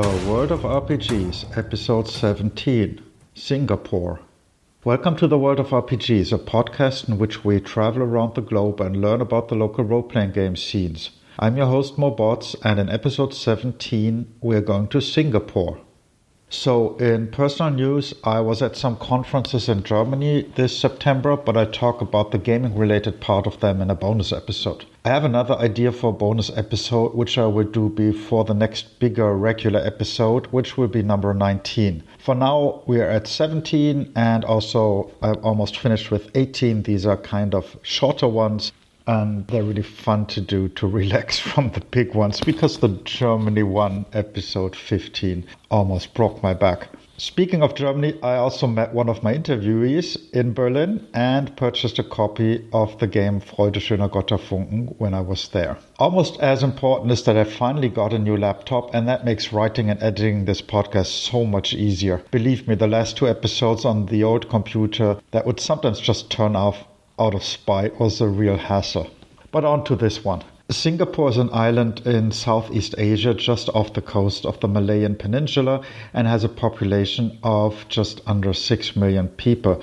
The World of RPGs, Episode 17, Singapore. Welcome to The World of RPGs, a podcast in which we travel around the globe and learn about the local role-playing game scenes. I'm your host Mo Bots, and in Episode 17 we're going to Singapore. So in personal news, I was at some conferences in Germany this September, but I talk about the gaming related part of them in a bonus episode. I have another idea for a bonus episode, which I will do before the next bigger regular episode, which will be number 19. For now, we are at 17, and also I'm almost finished with 18. These are kind of shorter ones. And they're really fun to do to relax from the big ones, because the Germany one, episode 15, almost broke my back. Speaking of Germany, I also met one of my interviewees in Berlin and purchased a copy of the game Freude schöner Götterfunken when I was there. Almost as important is that I finally got a new laptop, and that makes writing and editing this podcast so much easier. Believe me, the last two episodes on the old computer that would sometimes just turn off out of spite was a real hassle. But on to this one. Singapore is an island in Southeast Asia just off the coast of the Malayan Peninsula and has a population of just under 6 million people.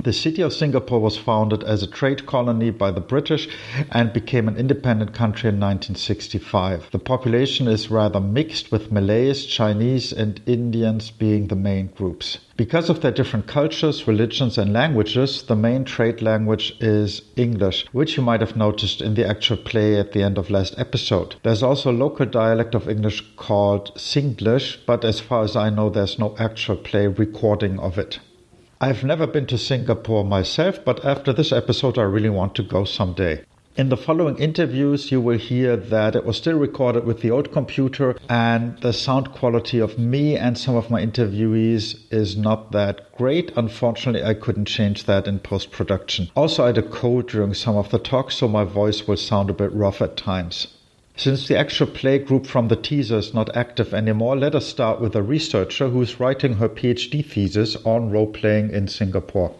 The city of Singapore was founded as a trade colony by the British and became an independent country in 1965. The population is rather mixed, with Malays, Chinese and Indians being the main groups. Because of their different cultures, religions and languages, the main trade language is English, which you might have noticed in the actual play at the end of last episode. There's also a local dialect of English called Singlish, but as far as I know, there's no actual play recording of it. I've never been to Singapore myself, but after this episode I really want to go someday. In the following interviews you will hear that it was still recorded with the old computer, and the sound quality of me and some of my interviewees is not that great. Unfortunately, I couldn't change that in post-production. Also, I had a cold during some of the talks, so my voice will sound a bit rough at times. Since the actual play group from the teaser is not active anymore, let us start with a researcher who's writing her PhD thesis on role-playing in Singapore.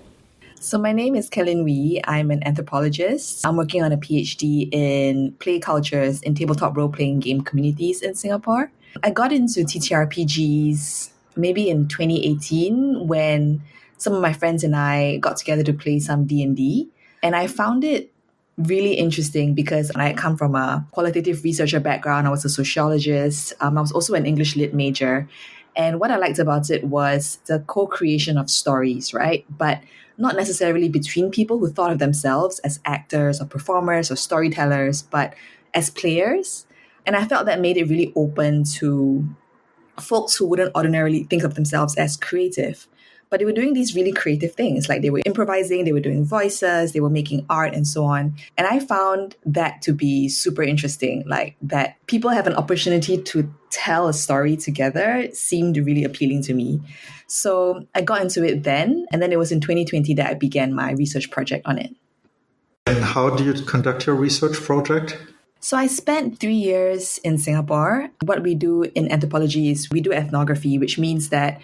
So my name is Kelin Wee. I'm an anthropologist. I'm working on a PhD in play cultures in tabletop role-playing game communities in Singapore. I got into TTRPGs maybe in 2018 when some of my friends and I got together to play some D&D. And I found it really interesting because I come from a qualitative researcher background. I was a sociologist. I was also an English lit major. And what I liked about it was the co-creation of stories, right? But not necessarily between people who thought of themselves as actors or performers or storytellers, but as players. And I felt that made it really open to folks who wouldn't ordinarily think of themselves as creative. But they were doing these really creative things, like they were improvising, they were doing voices, they were making art and so on. And I found that to be super interesting, like that people have an opportunity to tell a story together seemed really appealing to me. So I got into it then, and then it was in 2020 that I began my research project on it. And how do you conduct your research project? So I spent 3 years in Singapore. What we do in anthropology is we do ethnography, which means that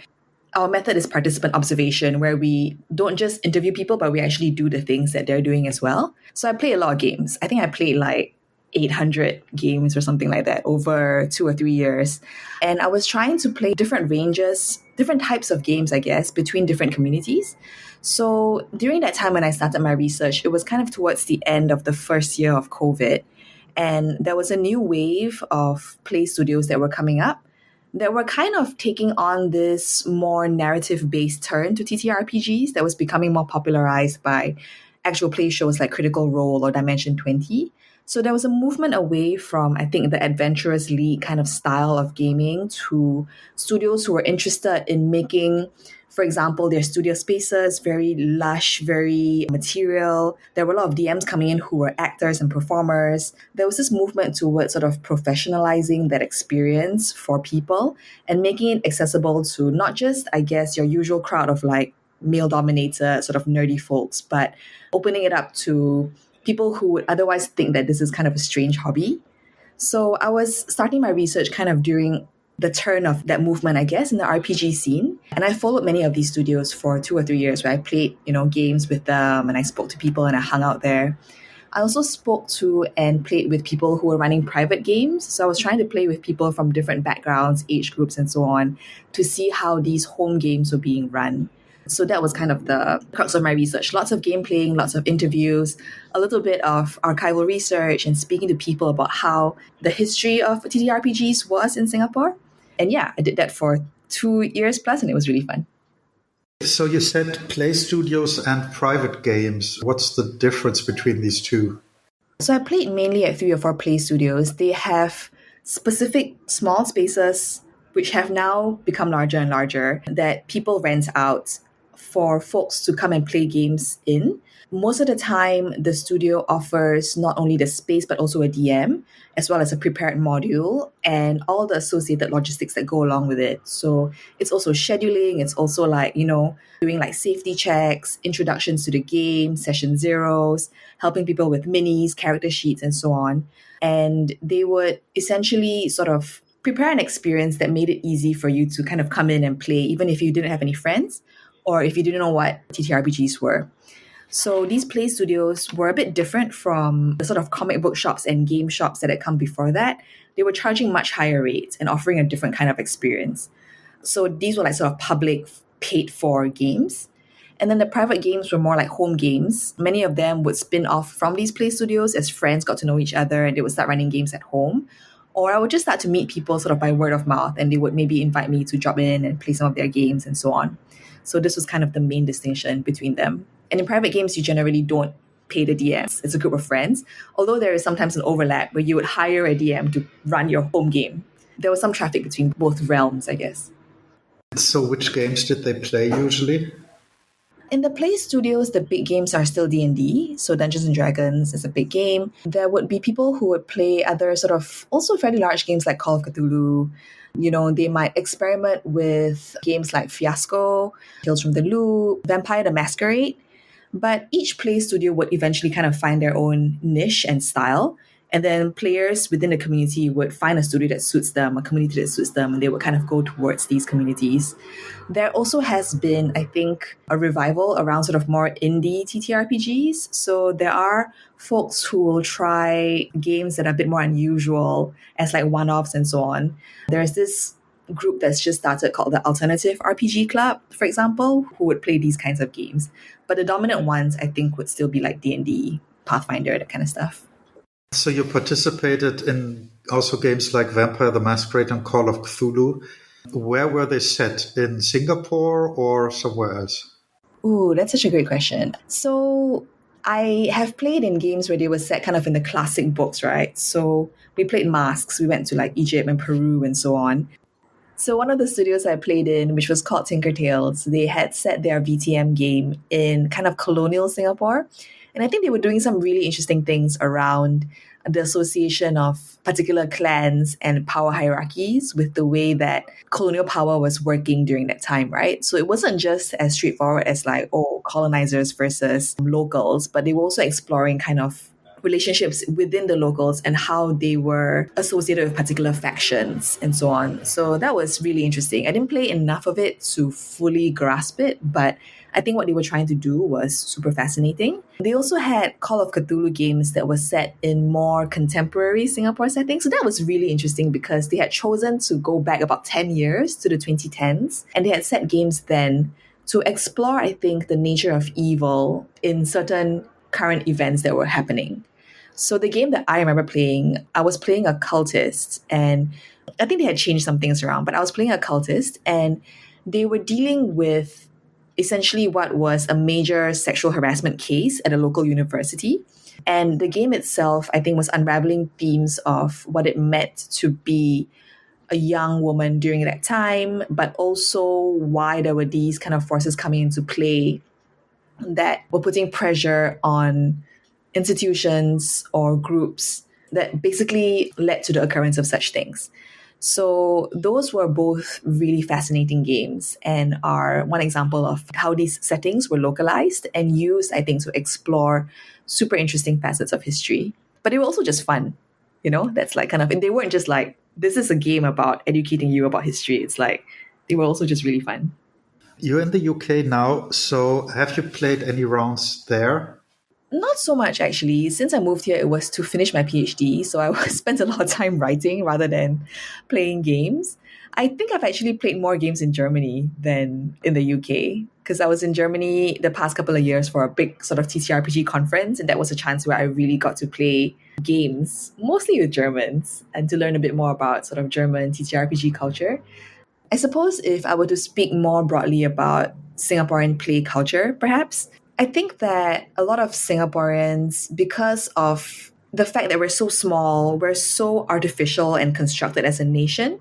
our method is participant observation, where we don't just interview people, but we actually do the things that they're doing as well. So I play a lot of games. I think I played like 800 games or something like that over 2 or 3 years. And I was trying to play different ranges, different types of games, I guess, between different communities. So during that time when I started my research, it was kind of towards the end of the first year of COVID. And there was a new wave of play studios that were coming up that were kind of taking on this more narrative-based turn to TTRPGs that was becoming more popularized by actual play shows like Critical Role or Dimension 20. So there was a movement away from, I think, the adventurous league kind of style of gaming to studios who were interested in making, for example, their studio spaces very lush, very material. There were a lot of DMs coming in who were actors and performers. There was this movement towards sort of professionalizing that experience for people and making it accessible to not just, I guess, your usual crowd of like male-dominated sort of nerdy folks, but opening it up to people who would otherwise think that this is kind of a strange hobby. So I was starting my research kind of during the turn of that movement, I guess, in the RPG scene. And I followed many of these studios for 2 or 3 years where I played, games with them and I spoke to people and I hung out there. I also spoke to and played with people who were running private games. So I was trying to play with people from different backgrounds, age groups, and so on to see how these home games were being run. So that was kind of the crux of my research. Lots of game playing, lots of interviews, a little bit of archival research, and speaking to people about how the history of TTRPGs was in Singapore. And yeah, I did that for 2 years plus, and it was really fun. So you said play studios and private games. What's the difference between these two? So I played mainly at 3 or 4 play studios. They have specific small spaces which have now become larger and larger that people rent out for folks to come and play games in. Most of the time, the studio offers not only the space but also a DM, as well as a prepared module and all the associated logistics that go along with it. So it's also scheduling, it's also like, doing like safety checks, introductions to the game, session zeros, helping people with minis, character sheets, and so on. And they would essentially sort of prepare an experience that made it easy for you to kind of come in and play, even if you didn't have any friends or if you didn't know what TTRPGs were. So these play studios were a bit different from the sort of comic book shops and game shops that had come before that. They were charging much higher rates and offering a different kind of experience. So these were like sort of public paid for games. And then the private games were more like home games. Many of them would spin off from these play studios as friends got to know each other and they would start running games at home. Or I would just start to meet people sort of by word of mouth and they would maybe invite me to drop in and play some of their games and so on. So this was kind of the main distinction between them. And in private games, you generally don't pay the DMs. It's a group of friends, although there is sometimes an overlap where you would hire a DM to run your home game. There was some traffic between both realms, I guess. So which games did they play usually? In the play studios, the big games are still D&D. So Dungeons and Dragons is a big game. There would be people who would play other sort of also fairly large games like Call of Cthulhu. They might experiment with games like Fiasco, Tales from the Loop, Vampire the Masquerade. But each play studio would eventually kind of find their own niche and style. And then players within the community would find a studio that suits them, a community that suits them, and they would kind of go towards these communities. There also has been, I think, a revival around sort of more indie TTRPGs. So there are folks who will try games that are a bit more unusual as like one-offs and so on. There's this group that's just started called the Alternative RPG Club, for example, who would play these kinds of games. But the dominant ones, I think, would still be like D&D, Pathfinder, that kind of stuff. So you participated in also games like Vampire the Masquerade and Call of Cthulhu. Where were they set? In Singapore or somewhere else? Ooh, that's such a great question. So I have played in games where they were set kind of in the classic books, right? So we played Masks. We went to like Egypt and Peru and so on. So one of the studios I played in, which was called Tinker Tales, they had set their VTM game in kind of colonial Singapore. And I think they were doing some really interesting things around the association of particular clans and power hierarchies with the way that colonial power was working during that time, right? So it wasn't just as straightforward as like, colonizers versus locals, but they were also exploring kind of relationships within the locals and how they were associated with particular factions and so on. So that was really interesting. I didn't play enough of it to fully grasp it, but I think what they were trying to do was super fascinating. They also had Call of Cthulhu games that were set in more contemporary Singapore settings. So that was really interesting because they had chosen to go back about 10 years to the 2010s. And they had set games then to explore, I think, the nature of evil in certain current events that were happening. So the game that I remember playing, I was playing a cultist, and I think they had changed some things around, but I was playing a cultist and they were dealing with essentially what was a major sexual harassment case at a local university. And the game itself, I think, was unraveling themes of what it meant to be a young woman during that time, but also why there were these kind of forces coming into play that were putting pressure on institutions or groups that basically led to the occurrence of such things. So those were both really fascinating games and are one example of how these settings were localized and used, I think, to explore super interesting facets of history. But they were also just fun, that's like kind of, and they weren't just like, this is a game about educating you about history. It's like, they were also just really fun. You're in the UK now, so have you played any rounds there? Not so much actually. Since I moved here, it was to finish my PhD. So I spent a lot of time writing rather than playing games. I think I've actually played more games in Germany than in the UK because I was in Germany the past couple of years for a big sort of TTRPG conference. And that was a chance where I really got to play games, mostly with Germans, and to learn a bit more about sort of German TTRPG culture. I suppose if I were to speak more broadly about Singaporean play culture, perhaps, I think that a lot of Singaporeans, because of the fact that we're so small, we're so artificial and constructed as a nation,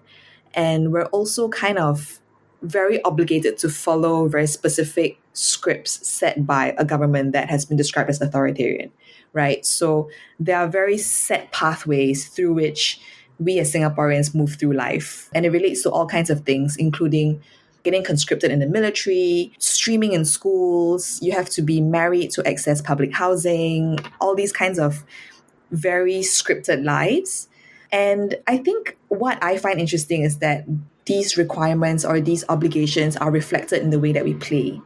and we're also kind of very obligated to follow very specific scripts set by a government that has been described as authoritarian, right? So there are very set pathways through which we as Singaporeans move through life. And it relates to all kinds of things, including getting conscripted in the military, streaming in schools, you have to be married to access public housing, all these kinds of very scripted lives. And I think what I find interesting is that these requirements or these obligations are reflected in the way that we play.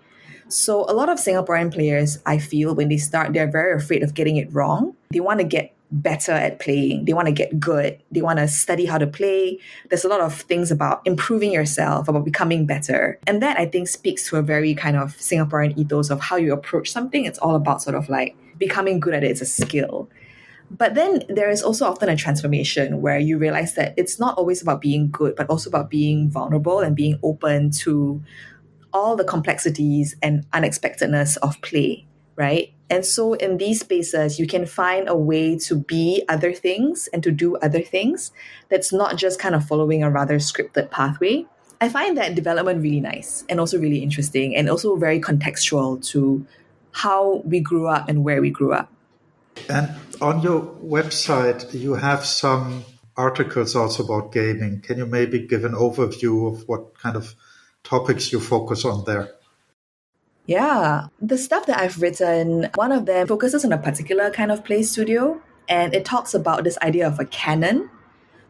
So a lot of Singaporean players, I feel, when they start, they're very afraid of getting it wrong. They want to get better at playing. They want to get good. They want to study how to play. There's a lot of things about improving yourself, about becoming better. And that, I think, speaks to a very kind of Singaporean ethos of how you approach something. It's all about sort of like becoming good at it. It's a skill. But then there is also often a transformation where you realize that it's not always about being good, but also about being vulnerable and being open to all the complexities and unexpectedness of play, right? And so in these spaces, you can find a way to be other things and to do other things that's not just kind of following a rather scripted pathway. I find that development really nice and also really interesting and also very contextual to how we grew up and where we grew up. And on your website, you have some articles also about gaming. Can you maybe give an overview of what kind of topics you focus on there? Yeah, the stuff that I've written, one of them focuses on a particular kind of play studio, and it talks about this idea of a canon.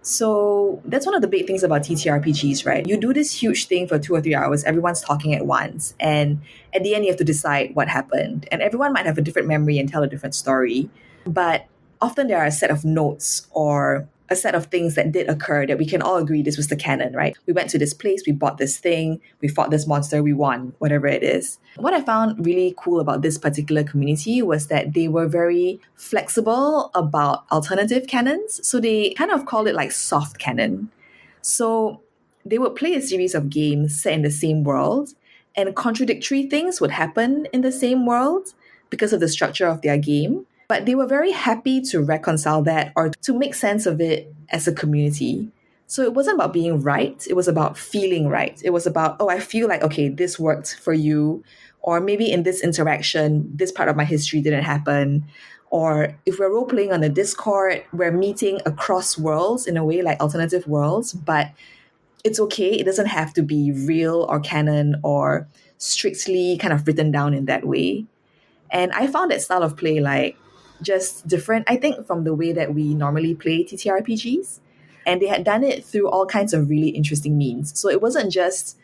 So that's one of the big things about TTRPGs, right? You do this huge thing for 2 or 3 hours, everyone's talking at once, and at the end you have to decide what happened. And everyone might have a different memory and tell a different story, but often there are a set of notes or a set of things that did occur that we can all agree this was the canon, right? We went to this place, we bought this thing, we fought this monster, we won, whatever it is. What I found really cool about this particular community was that they were very flexible about alternative canons. So they kind of call it like soft canon. So they would play a series of games set in the same world, and contradictory things would happen in the same world because of the structure of their game. But they were very happy to reconcile that or to make sense of it as a community. So it wasn't about being right, it was about feeling right. It was about, oh, I feel like, okay, this worked for you. Or maybe in this interaction, this part of my history didn't happen. Or if we're role playing on the Discord, we're meeting across worlds in a way like alternative worlds, but it's okay. It doesn't have to be real or canon or strictly kind of written down in that way. And I found that style of play like just different, I think, from the way that we normally play TTRPGs. And they had done it through all kinds of really interesting means. So it wasn't just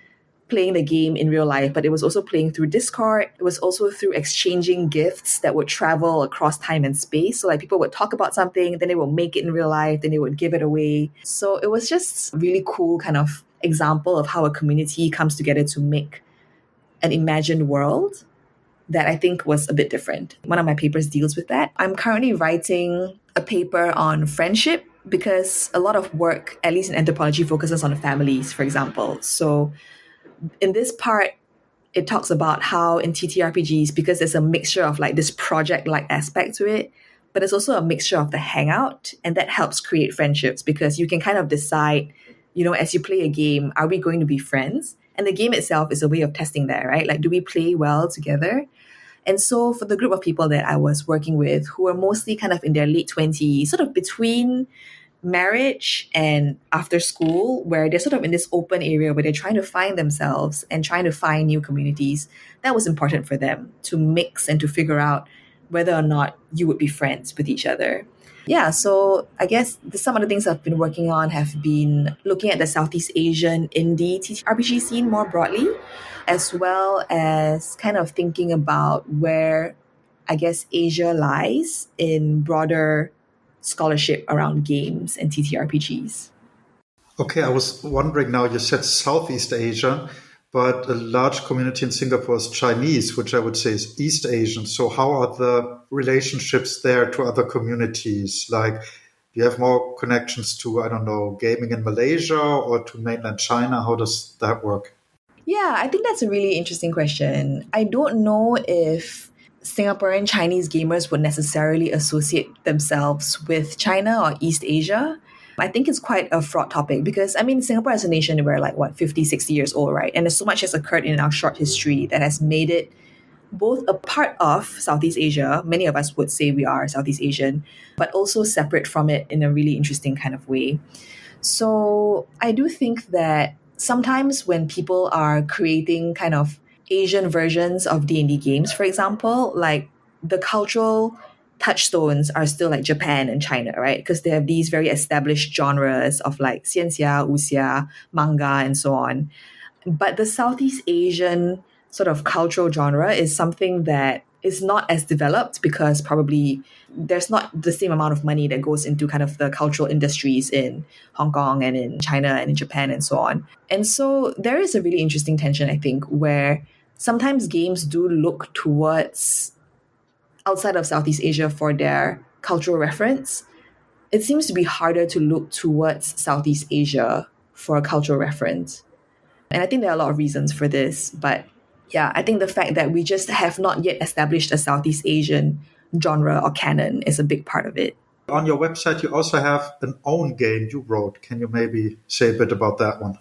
playing the game in real life, but it was also playing through Discord. It was also through exchanging gifts that would travel across time and space. So like people would talk about something, then they would make it in real life, then they would give it away. So it was just a really cool kind of example of how a community comes together to make an imagined world that I think was a bit different. One of my papers deals with that. I'm currently writing a paper on friendship because a lot of work, at least in anthropology, focuses on families, for example. So in this part, it talks about how in TTRPGs, because there's a mixture of like this project-like aspect to it, but it's also a mixture of the hangout, and that helps create friendships because you can kind of decide, you know, as you play a game, are we going to be friends? And the game itself is a way of testing that, right? Like, do we play well together? And so for the group of people that I was working with, who were mostly kind of in their late 20s, sort of between marriage and after school, where they're sort of in this open area where they're trying to find themselves and trying to find new communities, that was important for them to mix and to figure out whether or not you would be friends with each other. Yeah, so I guess some of the things I've been working on have been looking at the Southeast Asian indie TTRPG scene more broadly, as well as kind of thinking about where I guess Asia lies in broader scholarship around games and TTRPGs. Okay, I was wondering now, you said Southeast Asia, but a large community in Singapore is Chinese, which I would say is East Asian. So how are the relationships there to other communities? Like, do you have more connections to, I don't know, gaming in Malaysia or to mainland China? How does that work? Yeah, I think that's a really interesting question. I don't know if Singaporean Chinese gamers would necessarily associate themselves with China or East Asia. I think it's quite a fraught topic because, I mean, Singapore as a nation, we're like, what, 50, 60 years old, right? And there's so much has occurred in our short history that has made it both a part of Southeast Asia, many of us would say we are Southeast Asian, but also separate from it in a really interesting kind of way. So I do think that sometimes when people are creating kind of Asian versions of D&D games, for example, like the cultural touchstones are still like Japan and China, right? Because they have these very established genres of like xianxia, wuxia, manga, and so on. But the Southeast Asian sort of cultural genre is something that is not as developed because probably there's not the same amount of money that goes into kind of the cultural industries in Hong Kong and in China and in Japan and so on. And so there is a really interesting tension, I think, where sometimes games do look towards outside of Southeast Asia for their cultural reference. It seems to be harder to look towards Southeast Asia for a cultural reference. And I think there are a lot of reasons for this, but yeah, I think the fact that we just have not yet established a Southeast Asian genre or canon is a big part of it. On your website, you also have an own game you wrote. Can you maybe say a bit about that one?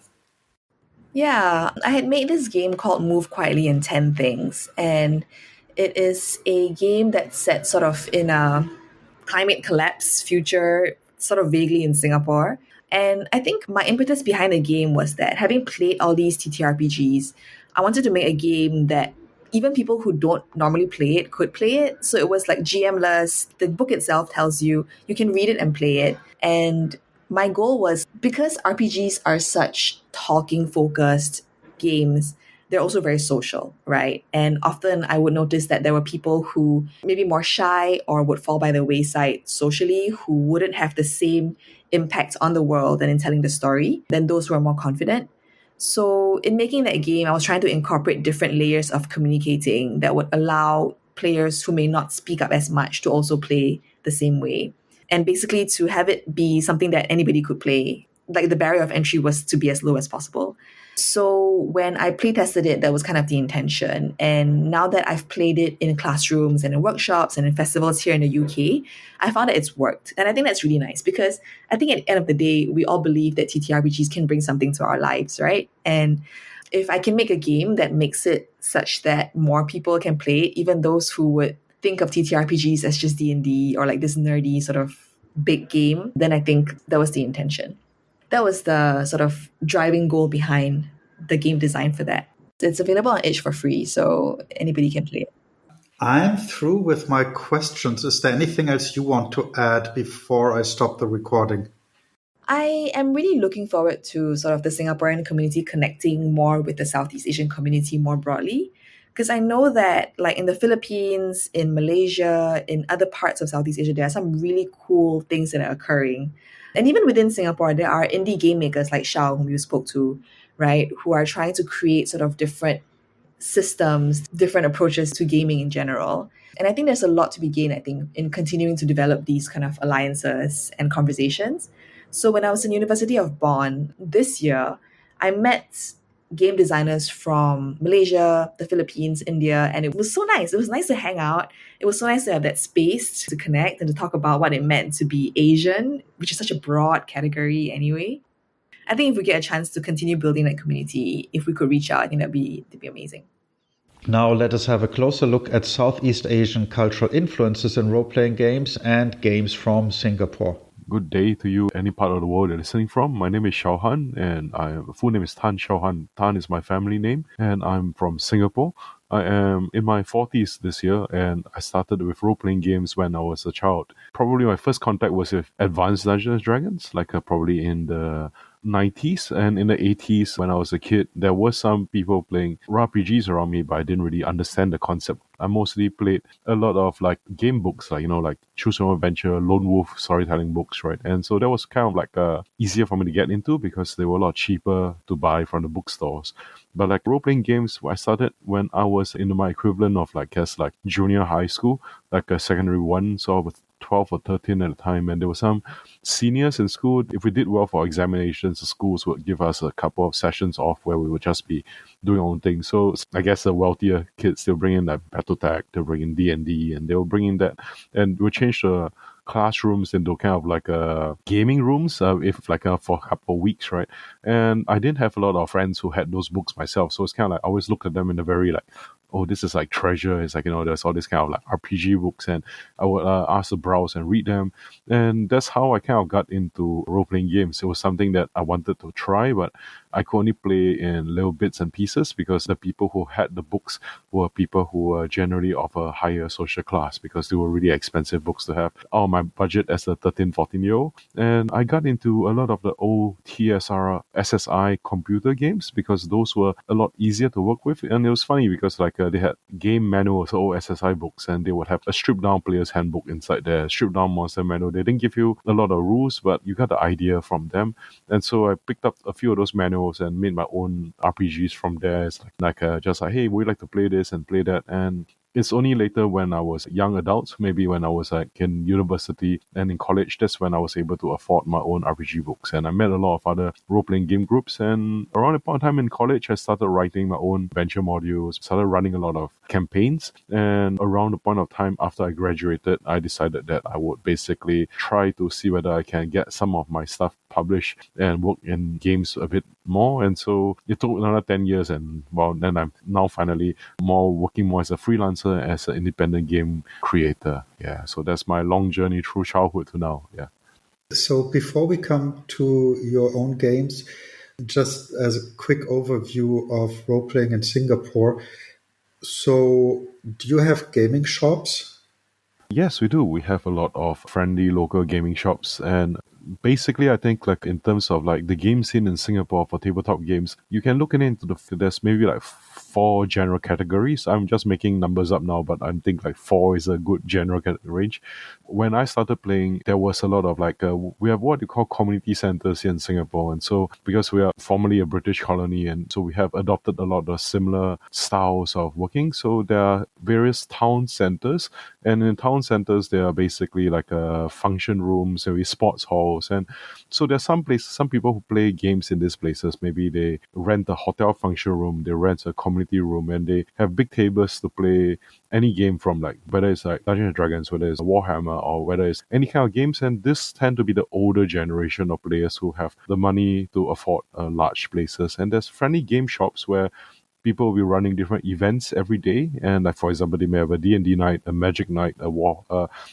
Yeah, I had made this game called Move Quietly in 10 Things, and it is a game that's set sort of in a climate collapse future, sort of vaguely in Singapore. And I think my impetus behind the game was that having played all these TTRPGs, I wanted to make a game that even people who don't normally play it could play it. So it was like GM-less. The book itself tells you you can read it and play it. And my goal was because RPGs are such talking focused games, they're also very social, right? And often I would notice that there were people who maybe more shy or would fall by the wayside socially who wouldn't have the same impact on the world and in telling the story than those who are more confident. So in making that game, I was trying to incorporate different layers of communicating that would allow players who may not speak up as much to also play the same way. And basically to have it be something that anybody could play. Like the barrier of entry was to be as low as possible. So when I playtested it, that was kind of the intention. And now that I've played it in classrooms and in workshops and in festivals here in the UK, I found that it's worked. And I think that's really nice because I think at the end of the day, we all believe that TTRPGs can bring something to our lives, right? And if I can make a game that makes it such that more people can play it, even those who would think of TTRPGs as just D&D or like this nerdy sort of big game, then I think that was the intention. That was the sort of driving goal behind the game design for that. It's available on itch for free, so anybody can play it. I'm through with my questions. Is there anything else you want to add before I stop the recording? I am really looking forward to sort of the Singaporean community connecting more with the Southeast Asian community more broadly. Because I know that like in the Philippines, in Malaysia, in other parts of Southeast Asia, there are some really cool things that are occurring. And even within Singapore, there are indie game makers like Shao, whom you spoke to, right, who are trying to create sort of different systems, different approaches to gaming in general. And I think there's a lot to be gained, I think, in continuing to develop these kind of alliances and conversations. So when I was in University of Bonn this year, I met game designers from Malaysia, the Philippines, India, and it was so nice. It was nice to hang out. It was so nice to have that space to connect and to talk about what it meant to be Asian, which is such a broad category anyway. I think if we get a chance to continue building that community, if we could reach out, I think that'd be amazing. Now let us have a closer look at Southeast Asian cultural influences in role-playing games and games from Singapore. Good day to you, any part of the world you're listening from. My name is Xiao Han, and full name is Tan Xiao Han. Tan is my family name, and I'm from Singapore. I am in my 40s this year, and I started with role-playing games when I was a child. Probably my first contact was with Advanced Dungeons & Dragons, probably in the 90s and in the 80s when I was a kid, there were some people playing RPGs around me, but I didn't really understand the concept. I mostly played a lot of like game books, like, like Choose Your Own Adventure, Lone Wolf storytelling books, right? And so that was kind of like easier for me to get into because they were a lot cheaper to buy from the bookstores. But like role playing games, I started when I was in my equivalent of like, guess like junior high school, like a secondary one. So I was 12 or 13 at the time, and there were some seniors in school. If we did well for examinations, the schools would give us a couple of sessions off where we would just be doing our own thing. So I guess the wealthier kids, they'll bring in like BattleTech, they'll bring in D&D, and they'll bring in that, and we'll change the classrooms into kind of like gaming rooms if like for a couple of weeks, right? And I didn't have a lot of friends who had those books myself, so it's kind of like I always looked at them in a very like, oh, this is like treasure. It's like, there's all this kind of like RPG books, and I would ask to browse and read them. And that's how I kind of got into role-playing games. It was something that I wanted to try, but I could only play in little bits and pieces because the people who had the books were people who were generally of a higher social class because they were really expensive books to have on my budget as a 13, 14-year-old. And I got into a lot of the old TSR, SSI computer games because those were a lot easier to work with. And it was funny because like they had game manuals, old SSI books, and they would have a stripped down player's handbook inside there, stripped down monster manual. They didn't give you a lot of rules, but you got the idea from them. And so I picked up a few of those manuals and made my own RPGs from there. It's just like, hey, would you like to play this and play that? And it's only later when I was young adult, maybe when I was like in university and in college, that's when I was able to afford my own RPG books. And I met a lot of other role-playing game groups. And around the point of time in college, I started writing my own venture modules, started running a lot of campaigns. And around the point of time after I graduated, I decided that I would basically try to see whether I can get some of my stuff published and work in games a bit more. And so it took another 10 years. And well, then I'm now finally working more as a freelancer, as an independent game creator. Yeah, so that's my long journey through childhood to now. Yeah. So before we come to your own games, just as a quick overview of role-playing in Singapore. So do you have gaming shops? Yes, we do. We have a lot of friendly local gaming shops, and basically I think like in terms of like the game scene in Singapore for tabletop games, you can look into there's maybe like 4 general categories. I'm just making numbers up now, but I think like 4 is a good general range. When I started playing, there was a lot of like we have what you call community centers here in Singapore, and so because we are formerly a British colony, and so we have adopted a lot of similar styles of working. So there are various town centers, and in town centers there are basically like function rooms, maybe sports halls, and so there's some people who play games in these places. Maybe they rent a hotel function room, they rent a community room, and they have big tables to play any game from, like whether it's like Dungeons and Dragons, whether it's Warhammer, or whether it's any kind of games. And this tend to be the older generation of players who have the money to afford large places. And there's friendly game shops where people will be running different events every day. And like, for example, they may have a D&D night, a Magic night, a War,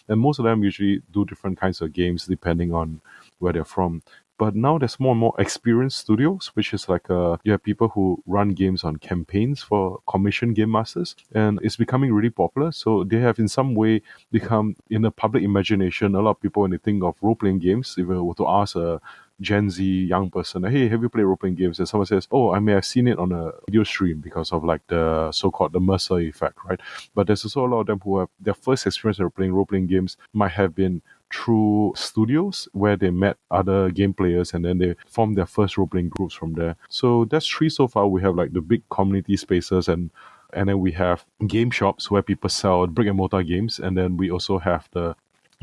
and most of them usually do different kinds of games depending on where they're from. But now there's more and more experienced studios, which is like you have people who run games on campaigns for commission game masters, and it's becoming really popular. So they have in some way become in the public imagination. A lot of people, when they think of role-playing games, if we were to ask a Gen Z young person, hey, have you played role-playing games? And someone says, oh, I may have seen it on a video stream because of like the so-called the Mercer effect, right? But there's also a lot of them who have their first experience of playing role-playing games might have been through studios where they met other game players, and then they formed their first role-playing groups from there. So that's 3 so far. We have like the big community spaces, and then we have game shops where people sell brick and mortar games, and then we also have the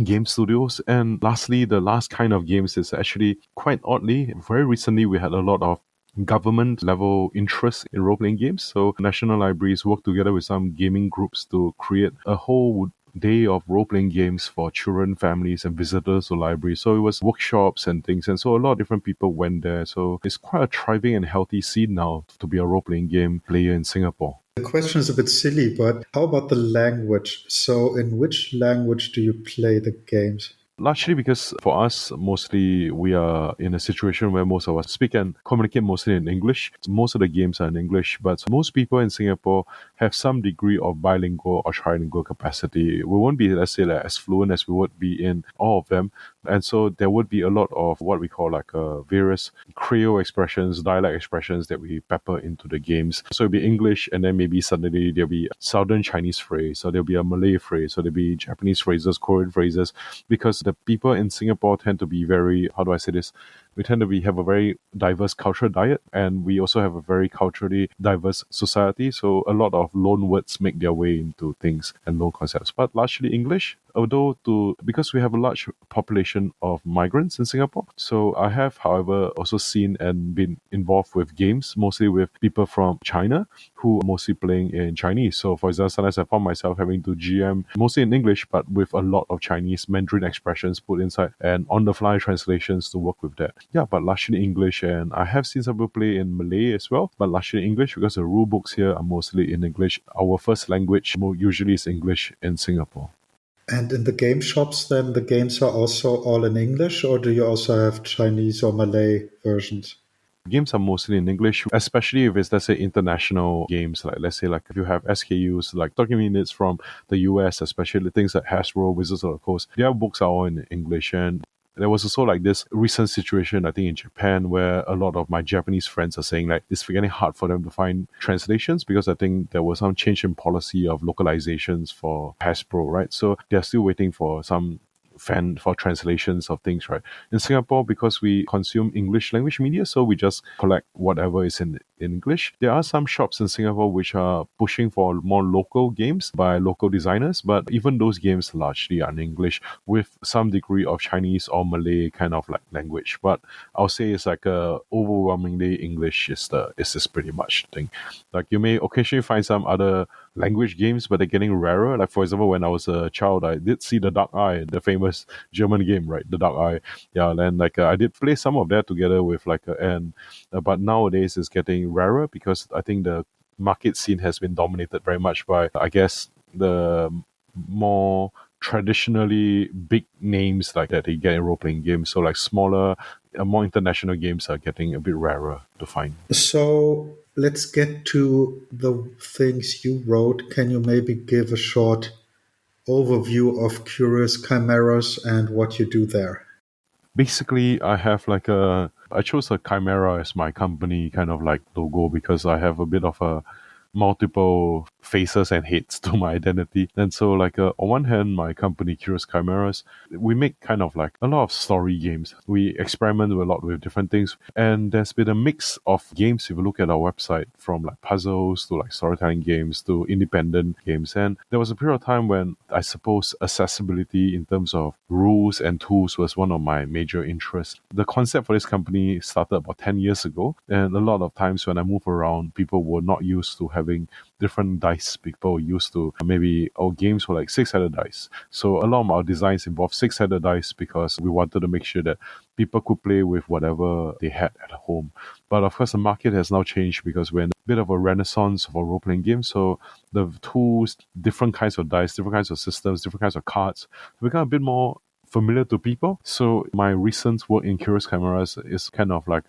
game studios. And lastly, the last kind of games is actually quite oddly, very recently we had a lot of government level interest in role-playing games. So national libraries work together with some gaming groups to create a whole day of role-playing games for children, families, and visitors to libraries. So it was workshops and things, and so a lot of different people went there. So it's quite a thriving and healthy scene now to be a role-playing game player in Singapore. The question is a bit silly, but how about the language? So in which language do you play the games? Largely because for us, mostly we are in a situation where most of us speak and communicate mostly in English. Most of the games are in English, but most people in Singapore have some degree of bilingual or trilingual capacity. We won't be, let's say, like, as fluent as we would be in all of them, And so there would be a lot of what we call like various Creole expressions, dialect expressions that we pepper into the games. So it'll be English, and then maybe suddenly there'll be Southern Chinese phrase, or there'll be a Malay phrase, or there'll be Japanese phrases, Korean phrases, because the people in Singapore tend to be very, how do I say this? We tend to have a very diverse cultural diet, and we also have a very culturally diverse society. So a lot of loan words make their way into things and loan concepts, but largely English. Although because we have a large population of migrants in Singapore, so I have, however, also seen and been involved with games, mostly with people from China who are mostly playing in Chinese. So, for example, sometimes I found myself having to GM mostly in English, but with a lot of Chinese Mandarin expressions put inside and on-the-fly translations to work with that. Yeah, but largely English, and I have seen some people play in Malay as well, but largely English because the rule books here are mostly in English. Our first language usually is English in Singapore. And in the game shops, then the games are also all in English, or do you also have Chinese or Malay versions? Games are mostly in English, especially if it's, let's say, international games. Like, let's say, like if you have SKUs, like talking minutes from the US, especially things like Hasbro, Wizards of the Coast, their books are all in English. And there was also like this recent situation, I think, in Japan, where a lot of my Japanese friends are saying like it's getting hard for them to find translations because I think there was some change in policy of localizations for Hasbro, right? So they're still waiting for some for translations of things, right? In Singapore, because we consume English language media, so we just collect whatever is in English. There are some shops in Singapore which are pushing for more local games by local designers, but even those games largely are in English with some degree of Chinese or Malay kind of like language. But I'll say it's like overwhelmingly English is pretty much the thing. Like you may occasionally find some other language games, but they're getting rarer. Like for example, when I was a child, I did see the Dark Eye, the famous German game, right? The Dark Eye. Yeah, and like I did play some of that together with but nowadays it's getting rarer because I think the market scene has been dominated very much by, I guess, the more traditionally big names like that you get in role-playing games. So like smaller, more international games are getting a bit rarer to find. So let's get to the things you wrote. Can you maybe give a short overview of Curious Chimeras and what you do there? Basically, I chose a Chimera as my company kind of like logo because I have a bit of a multiple faces and heads to my identity. And so on one hand, my company Curious Chimeras, we make kind of like a lot of story games. We experiment a lot with different things, and there's been a mix of games if you look at our website, from like puzzles to like storytelling games to independent games. And there was a period of time when I suppose accessibility in terms of rules and tools was one of my major interests. The concept for this company started about 10 years ago, and a lot of times when I move around, people were not used to having different dice. People were used to maybe our games were like 6-sided dice. So a lot of our designs involved 6-sided dice because we wanted to make sure that people could play with whatever they had at home. But of course, the market has now changed because we're in a bit of a renaissance for role-playing games. So the tools, different kinds of dice, different kinds of systems, different kinds of cards become a bit more familiar to people. So my recent work in Curious Chimeras is kind of like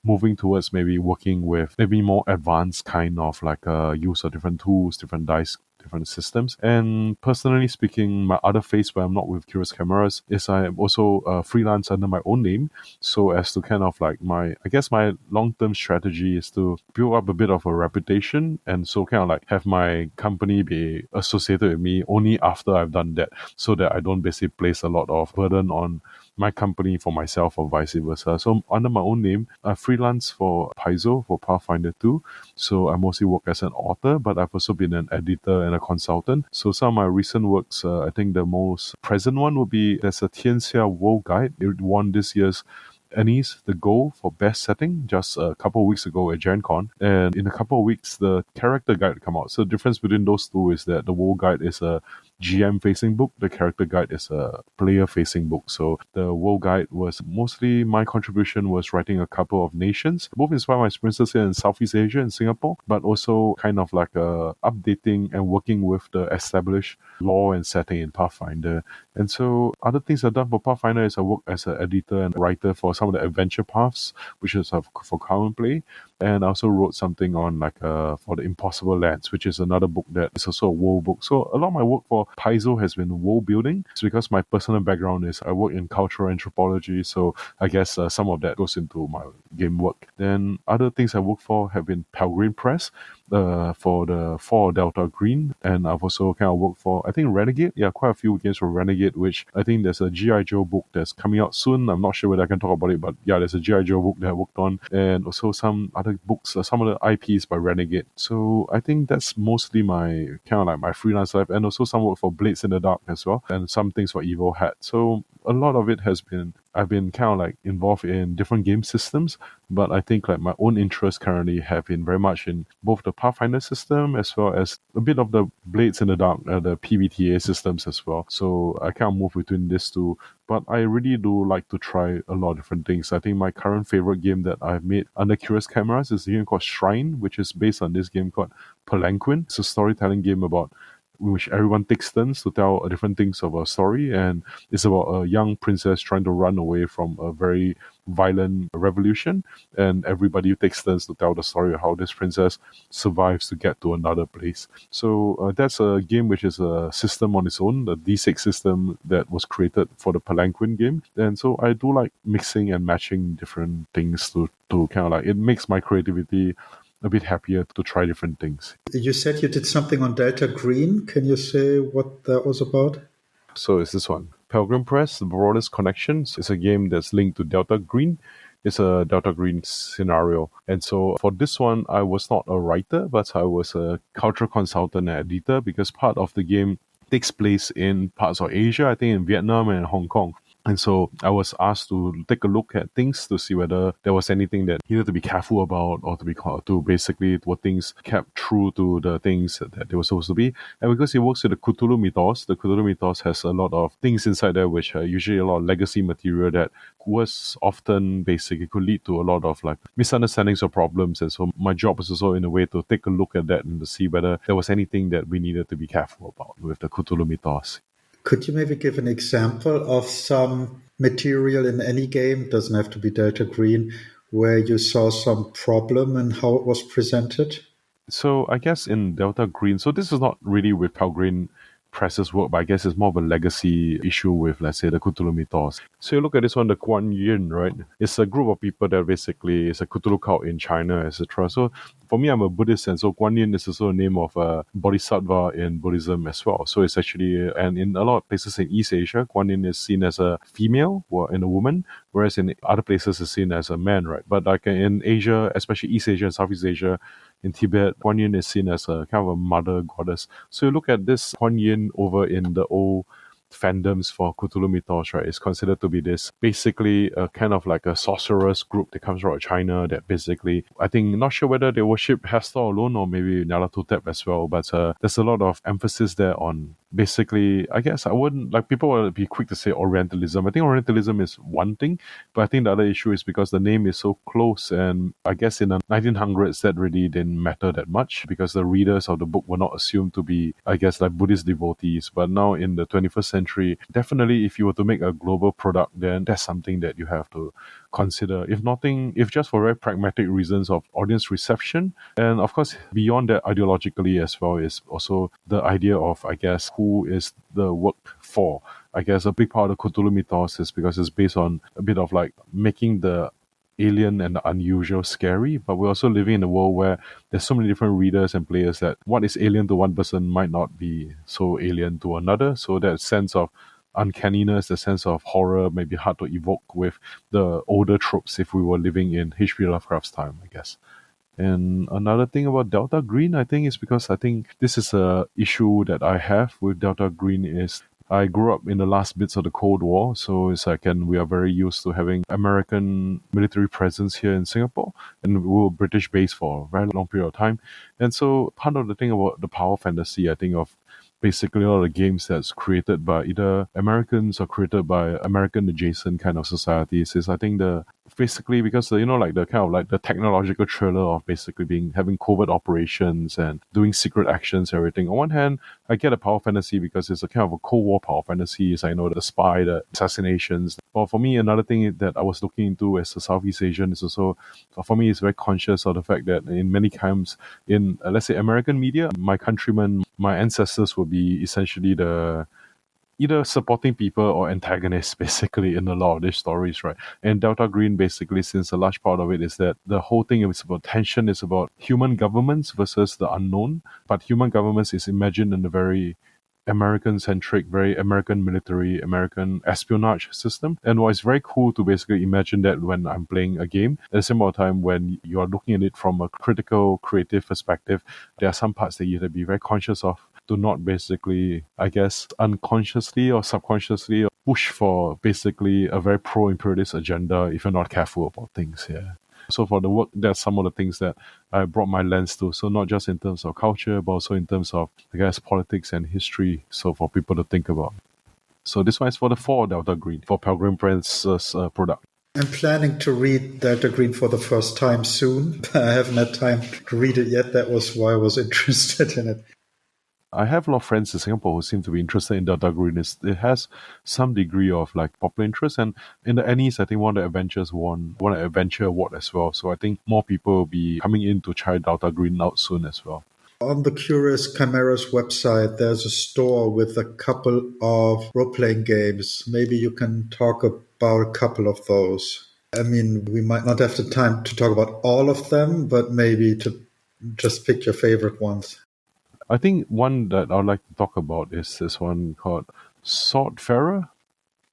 moving towards maybe working with maybe more advanced kind of like use of different tools, different dice, different systems. And personally speaking, my other phase where I'm not with Curious Chimeras is I'm also freelance under my own name. So as to kind of like I guess my long-term strategy is to build up a bit of a reputation, and so kind of like have my company be associated with me only after I've done that, so that I don't basically place a lot of burden on my company for myself or vice versa. So under my own name, I freelance for Paizo, for Pathfinder 2. So I mostly work as an author, but I've also been an editor and a consultant. So some of my recent works, I think the most present one would be there's a Tianxia World Guide. It won this year's Annie's the goal for best setting just a couple of weeks ago at Gen Con. And in a couple of weeks, the character guide will come out. So the difference between those two is that the World Guide is a GM facing book, the character guide is a player facing book. So the World Guide was mostly my contribution was writing a couple of nations, both inspired by experiences here in Southeast Asia and Singapore, but also kind of like updating and working with the established lore and setting in Pathfinder. And so other things I've done for Pathfinder is I work as an editor and writer for some of the adventure paths, which is for common play. And I also wrote something on for the Impossible Lands, which is another book that is also a world book. So a lot of my work for Paizo has been world building. It's because my personal background is I work in cultural anthropology, so I guess some of that goes into my game work. Then other things I work for have been Pelgrane Press, for the for Delta Green, and I've also kind of worked for, I think, Renegade. Yeah, quite a few games for Renegade, which I think there's a G.I. Joe book that's coming out soon. I'm not sure whether I can talk about it, but yeah, there's a G.I. Joe book that I worked on, and also some other books, some of the IPs by Renegade. So I think that's mostly my kind of like my freelance life, and also some work for Blades in the Dark as well, and some things for Evil Hat. So a lot of it has been, I've been kind of like involved in different game systems, but I think like my own interests currently have been very much in both the Pathfinder system as well as a bit of the Blades in the Dark, the PBTA systems as well. So I kind of move between these two, but I really do like to try a lot of different things. I think my current favorite game that I've made under Curious Cameras is a game called Shrine, which is based on this game called Palanquin. It's a storytelling game about which everyone takes turns to tell different things of a story, and it's about a young princess trying to run away from a very violent revolution, and everybody takes turns to tell the story of how this princess survives to get to another place. So that's a game which is a system on its own, the D6 system that was created for the Palanquin game. And so I do like mixing and matching different things to kind of like, it makes my creativity a bit happier to try different things. You said you did something on Delta Green. Can you say what that was about? So it's this one. Pelgrane Press, The Broadest Connections, is a game that's linked to Delta Green. It's a Delta Green scenario. And so for this one, I was not a writer, but I was a cultural consultant and editor, because part of the game takes place in parts of Asia, I think in Vietnam and Hong Kong. And so I was asked to take a look at things to see whether there was anything that needed to be careful about, or to basically what things kept true to the things that they were supposed to be. And because it works with the Cthulhu mythos, the Cthulhu mythos has a lot of things inside there which are usually a lot of legacy material that was often basically could lead to a lot of like misunderstandings or problems. And so my job was also in a way to take a look at that and to see whether there was anything that we needed to be careful about with the Cthulhu mythos. Could you maybe give an example of some material in any game, doesn't have to be Delta Green, where you saw some problem and how it was presented? So I guess in Delta Green, so this is not really with Pelgrane Press's work, but I guess it's more of a legacy issue with, let's say, the Cthulhu mythos. So you look at this one, the Kuan Yin, right? It's a group of people that basically is a Cthulhu cult in China, etc. So for me, I'm a Buddhist, and so Kuan Yin is also a name of a bodhisattva in Buddhism as well. So it's actually, and in a lot of places in East Asia, Kuan Yin is seen as a female and a woman, whereas in other places it's seen as a man, right? But like in Asia, especially East Asia and Southeast Asia, in Tibet, Kuan Yin is seen as a kind of a mother goddess. So you look at this Kuan Yin over in the old fandoms for Cthulhu mythos, right? It's considered to be this basically a kind of like a sorceress group that comes out of China that basically, I think, not sure whether they worship Hestor alone or maybe Nyarlathotep as well, but there's a lot of emphasis there on basically, I guess I wouldn't, like people will be quick to say Orientalism. I think Orientalism is one thing, but I think the other issue is because the name is so close, and I guess in the 1900s that really didn't matter that much because the readers of the book were not assumed to be, I guess, like Buddhist devotees. But now in the 21st century, definitely if you were to make a global product, then that's something that you have to consider, if just for very pragmatic reasons of audience reception. And of course, beyond that, ideologically as well, is also the idea of, I guess, who is the work for. I guess a big part of the Cthulhu mythos is because it's based on a bit of like making the alien and the unusual scary, but we're also living in a world where there's so many different readers and players that what is alien to one person might not be so alien to another. So that sense of uncanniness, the sense of horror may be hard to evoke with the older tropes if we were living in H.P. Lovecraft's time, I guess. And another thing about Delta Green, I think, is because I think this is a issue that I have with Delta Green is I grew up in the last bits of the Cold War, so it's like, and we are very used to having American military presence here in Singapore, and we were British based for a very long period of time. And so part of the thing about the power fantasy, I think, of basically all the games that's created by either Americans or created by American adjacent kind of societies is, I think, the basically because like the kind of like the technological thriller of basically having covert operations and doing secret actions, everything. On one hand, I get a power fantasy because it's a kind of a Cold War power fantasy. Is I know the spy, the assassinations. But for me, another thing that I was looking into as a Southeast Asian is also, for me, is very conscious of the fact that in many times in let's say American media, my countrymen, my ancestors would be essentially the either supporting people or antagonists basically in a lot of these stories, right? And Delta Green basically, since a large part of it is that the whole thing is about tension, is about human governments versus the unknown. But human governments is imagined in a very American-centric, very American military, American espionage system. And what's very cool to basically imagine that when I'm playing a game, at the same time when you are looking at it from a critical, creative perspective, there are some parts that you have to be very conscious of to not basically, I guess, unconsciously or subconsciously push for basically a very pro-imperialist agenda if you're not careful about things here. So for the work, that's some of the things that I brought my lens to. So not just in terms of culture, but also in terms of, I guess, politics and history. So for people to think about. So this one is for the 4 Delta Green, for Pelgrim Prince's product. I'm planning to read Delta Green for the first time soon. I haven't had time to read it yet. That was why I was interested in it. I have a lot of friends in Singapore who seem to be interested in Delta Green. It has some degree of like popular interest, and in the Annies, I think one of the adventures won an adventure award as well. So I think more people will be coming in to try Delta Green out soon as well. On the Curious Chimeras website, there's a store with a couple of role-playing games. Maybe you can talk about a couple of those. I mean, we might not have the time to talk about all of them, but maybe to just pick your favorite ones. I think one that I'd like to talk about is this one called Swordfarer.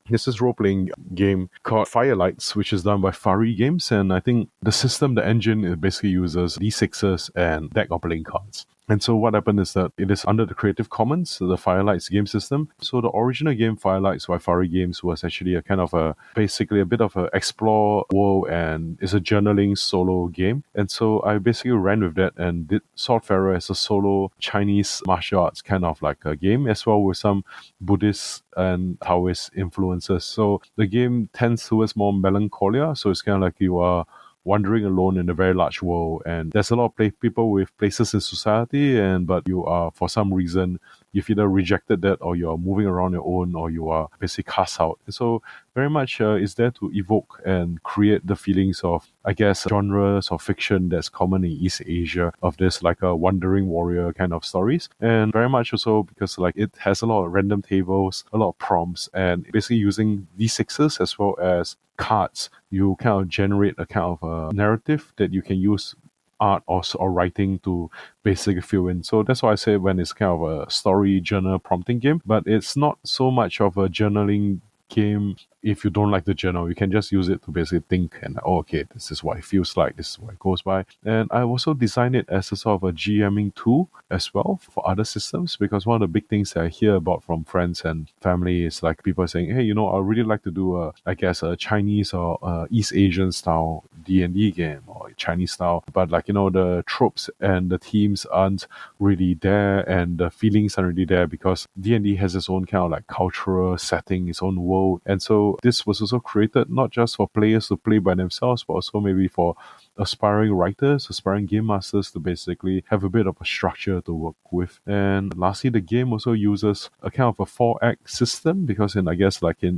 This is role-playing game called Firelights, which is done by Fari Games, and I think the system, the engine, it basically uses D6s and deck of playing cards. And so what happened is that it is under the Creative Commons, the Firelights game system. So the original game Firelights by Fari Games was actually a kind of basically a bit of a explore world, and it's a journaling solo game. And so I basically ran with that and did Swordfarer as a solo Chinese martial arts kind of like a game, as well with some Buddhist and Taoist influences. So the game tends towards more melancholia. So it's kind of like you are wandering alone in a very large world, and there's a lot of people with places in society, but you are, for some reason, you've either rejected that, or you are moving around your own, or you are basically cast out. And so very much is there to evoke and create the feelings of, I guess, genres of fiction that's common in East Asia, of this like a wandering warrior kind of stories. And very much also because like it has a lot of random tables, a lot of prompts, and basically using D6s as well as cards, you kind of generate a kind of a narrative that you can use art or writing to basically fill in. So that's why I say when it's kind of a story journal prompting game, but it's not so much of a journaling game. If you don't like the journal, you can just use it to basically think and, okay, this is what it feels like, this is what it goes by. And I also designed it as a sort of a GMing tool as well for other systems, because one of the big things that I hear about from friends and family is like people saying, hey, I really like to do a Chinese or East Asian style D&D game or Chinese style, but the tropes and the themes aren't really there, and the feelings aren't really there, because D&D has its own kind of like cultural setting, its own world. And so this was also created not just for players to play by themselves, but also maybe for aspiring writers, aspiring game masters to basically have a bit of a structure to work with. And lastly, the game also uses a kind of a 4-act system, because in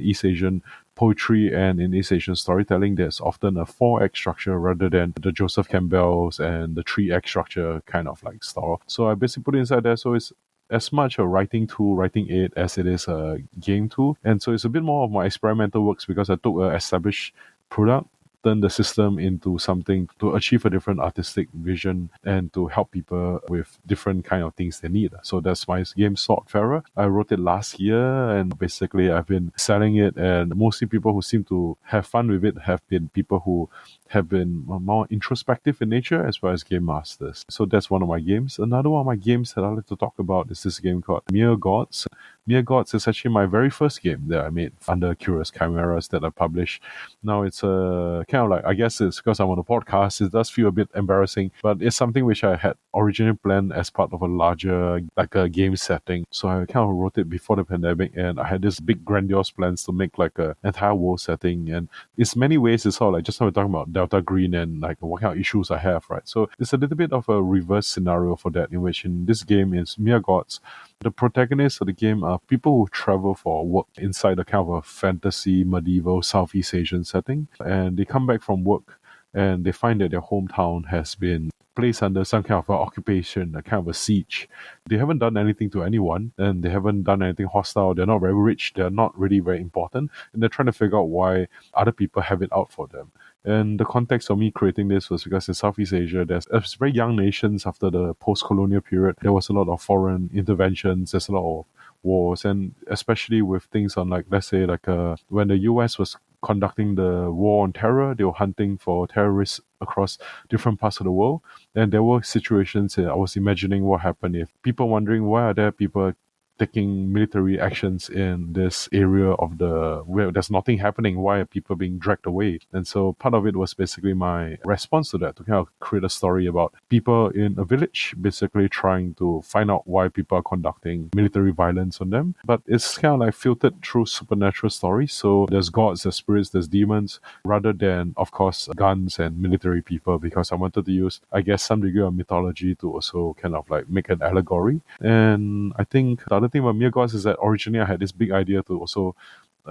East Asian poetry and in East Asian storytelling, there's often a 4-act structure rather than the Joseph Campbell's and the 3-act structure kind of like style. So I basically put it inside there, so it's as much a writing tool, writing aid, as it is a game tool. And so it's a bit more of my experimental works, because I took an established product, turn the system into something to achieve a different artistic vision and to help people with different kind of things they need. So that's my game Swordfarer. I wrote it last year, and basically I've been selling it, and mostly people who seem to have fun with it have been people who have been more introspective in nature, as well as game masters. So that's one of my games. Another one of my games that I like to talk about is this game called Mere Gods. Mere Gods is actually my very first game that I made under Curious Chimeras that I published. Now it's a kind of like, I guess it's because I'm on a podcast, it does feel a bit embarrassing, but it's something which I had originally planned as part of a larger, like a game setting. So I kind of wrote it before the pandemic, and I had this big grandiose plans to make like an entire world setting. And it's many ways, it's all like just now we're talking about Delta Green and like what kind of issues I have, right? So it's a little bit of a reverse scenario for that, in which in this game is Mere Gods. The protagonists of the game are people who travel for work inside a kind of a fantasy, medieval, Southeast Asian setting. And they come back from work and they find that their hometown has been placed under some kind of a occupation, a kind of a siege. They haven't done anything to anyone and they haven't done anything hostile. They're not very rich. They're not really very important. And they're trying to figure out why other people have it out for them. And the context of me creating this was because in Southeast Asia, there's very young nations after the post-colonial period. There was a lot of foreign interventions. There's a lot of wars, and especially with things on like, let's say, like when the US was conducting the war on terror, they were hunting for terrorists across different parts of the world. And there were situations I was imagining what happened if people wondering why are there people taking military actions in this area of the where there's nothing happening, why are people being dragged away? And so part of it was basically my response to that, to kind of create a story about people in a village basically trying to find out why people are conducting military violence on them. But it's kind of like filtered through supernatural stories. So there's gods, there's spirits, there's demons, rather than, of course, guns and military people, because I wanted to use, I guess, some degree of mythology to also kind of like make an allegory. And I think the other thing about Mere Gods is that originally I had this big idea to also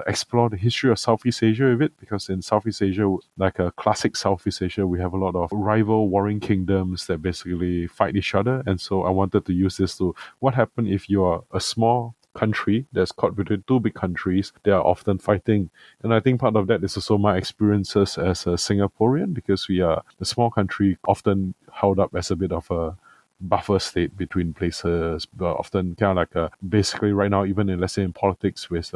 explore the history of Southeast Asia with it, because in Southeast Asia, like a classic Southeast Asia, we have a lot of rival warring kingdoms that basically fight each other. And so I wanted to use this to what happens if you are a small country that's caught between two big countries. They are often fighting. And I think part of that is also my experiences as a Singaporean, because we are a small country often held up as a bit of a buffer state between places, but often kind of like basically right now, even in, let's say, in politics, with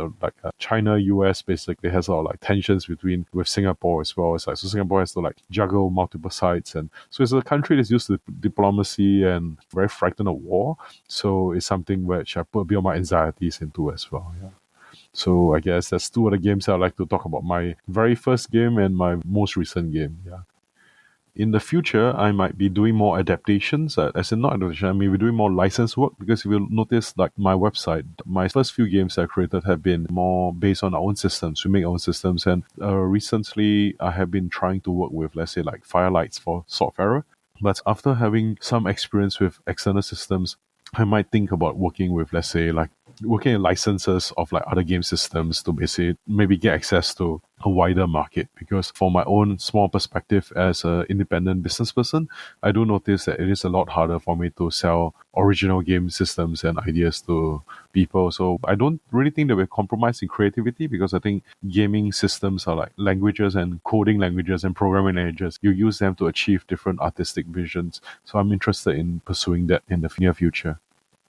China, US basically has a lot of like tensions with Singapore as well. It's like, so Singapore has to like juggle multiple sides, and so it's a country that's used to diplomacy and very frightened of war. So it's something which I put a bit of my anxieties into as well. Yeah. So I guess that's two of the games I'd like to talk about. My very first game and my most recent game. Yeah. In the future, I might be doing more adaptations, as in not adaptation, I may be doing more licensed work, because if you notice, like my website, my first few games I created have been more based on our own systems. We make our own systems, and recently I have been trying to work with, let's say, like Firelights for Swordfarer. But after having some experience with external systems, I might think about working with, let's say, like working in licenses of like other game systems to basically maybe get access to a wider market. Because from my own small perspective as an independent business person, I do notice that it is a lot harder for me to sell original game systems and ideas to people. So I don't really think that we're compromising creativity, because I think gaming systems are like languages and coding languages and programming languages. You use them to achieve different artistic visions. So I'm interested in pursuing that in the near future.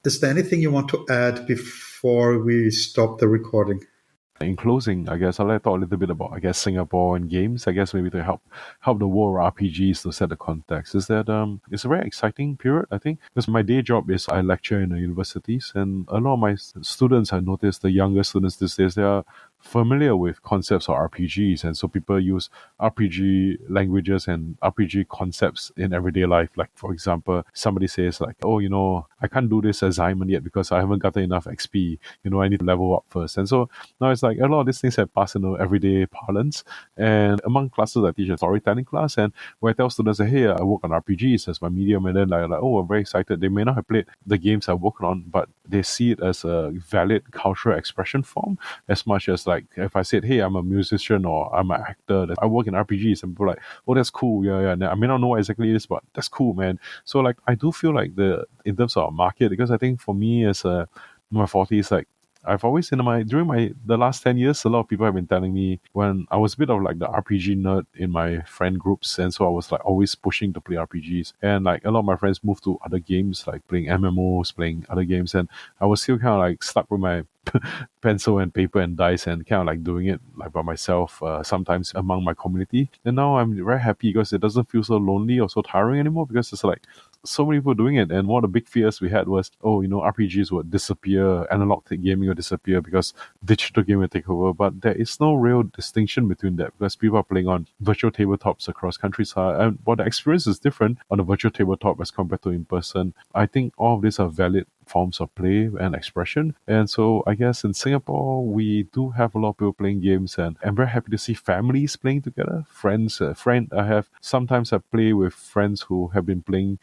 Is there anything you want to add before we stop the recording? In closing, I guess I'd like to talk a little bit about, I guess, Singapore and games. I guess maybe to help the world of RPGs to set the context. Is that it's a very exciting period, I think, because my day job is I lecture in the universities, and a lot of my students, I noticed the younger students these days, they are familiar with concepts of RPGs, and so people use RPG languages and RPG concepts in everyday life. Like, for example, somebody says like, oh, I can't do this assignment yet because I haven't gotten enough XP. I need to level up first. And so now it's like a lot of these things have passed into everyday parlance. And among classes, I teach a storytelling class, and where I tell students that, hey, I work on RPGs as my medium, and then like oh, I'm very excited. They may not have played the games I work on, but they see it as a valid cultural expression form, as much as like if I said, hey, I'm a musician or I'm an actor, I work in RPGs, and people are like, oh, that's cool. Yeah. And I may not know what exactly it is, but that's cool, man. So like I do feel like in terms of our market, because I think for me as my 40s, like I've always during the last 10 years, a lot of people have been telling me, when I was a bit of like the RPG nerd in my friend groups, and so I was like always pushing to play RPGs, and like a lot of my friends moved to other games, like playing MMOs, playing other games, and I was still kind of like stuck with my pencil and paper and dice and kind of like doing it like by myself, sometimes among my community. And now I'm very happy because it doesn't feel so lonely or so tiring anymore, because it's like so many people doing it. And one of the big fears we had was, RPGs would disappear, analog gaming would disappear because digital gaming would take over. But there is no real distinction between that because people are playing on virtual tabletops across countries. And while the experience is different on a virtual tabletop as compared to in person, I think all of these are valid forms of play and expression. And so I guess in Singapore, we do have a lot of people playing games, and I'm very happy to see families playing together. Sometimes I play with friends who have been playing,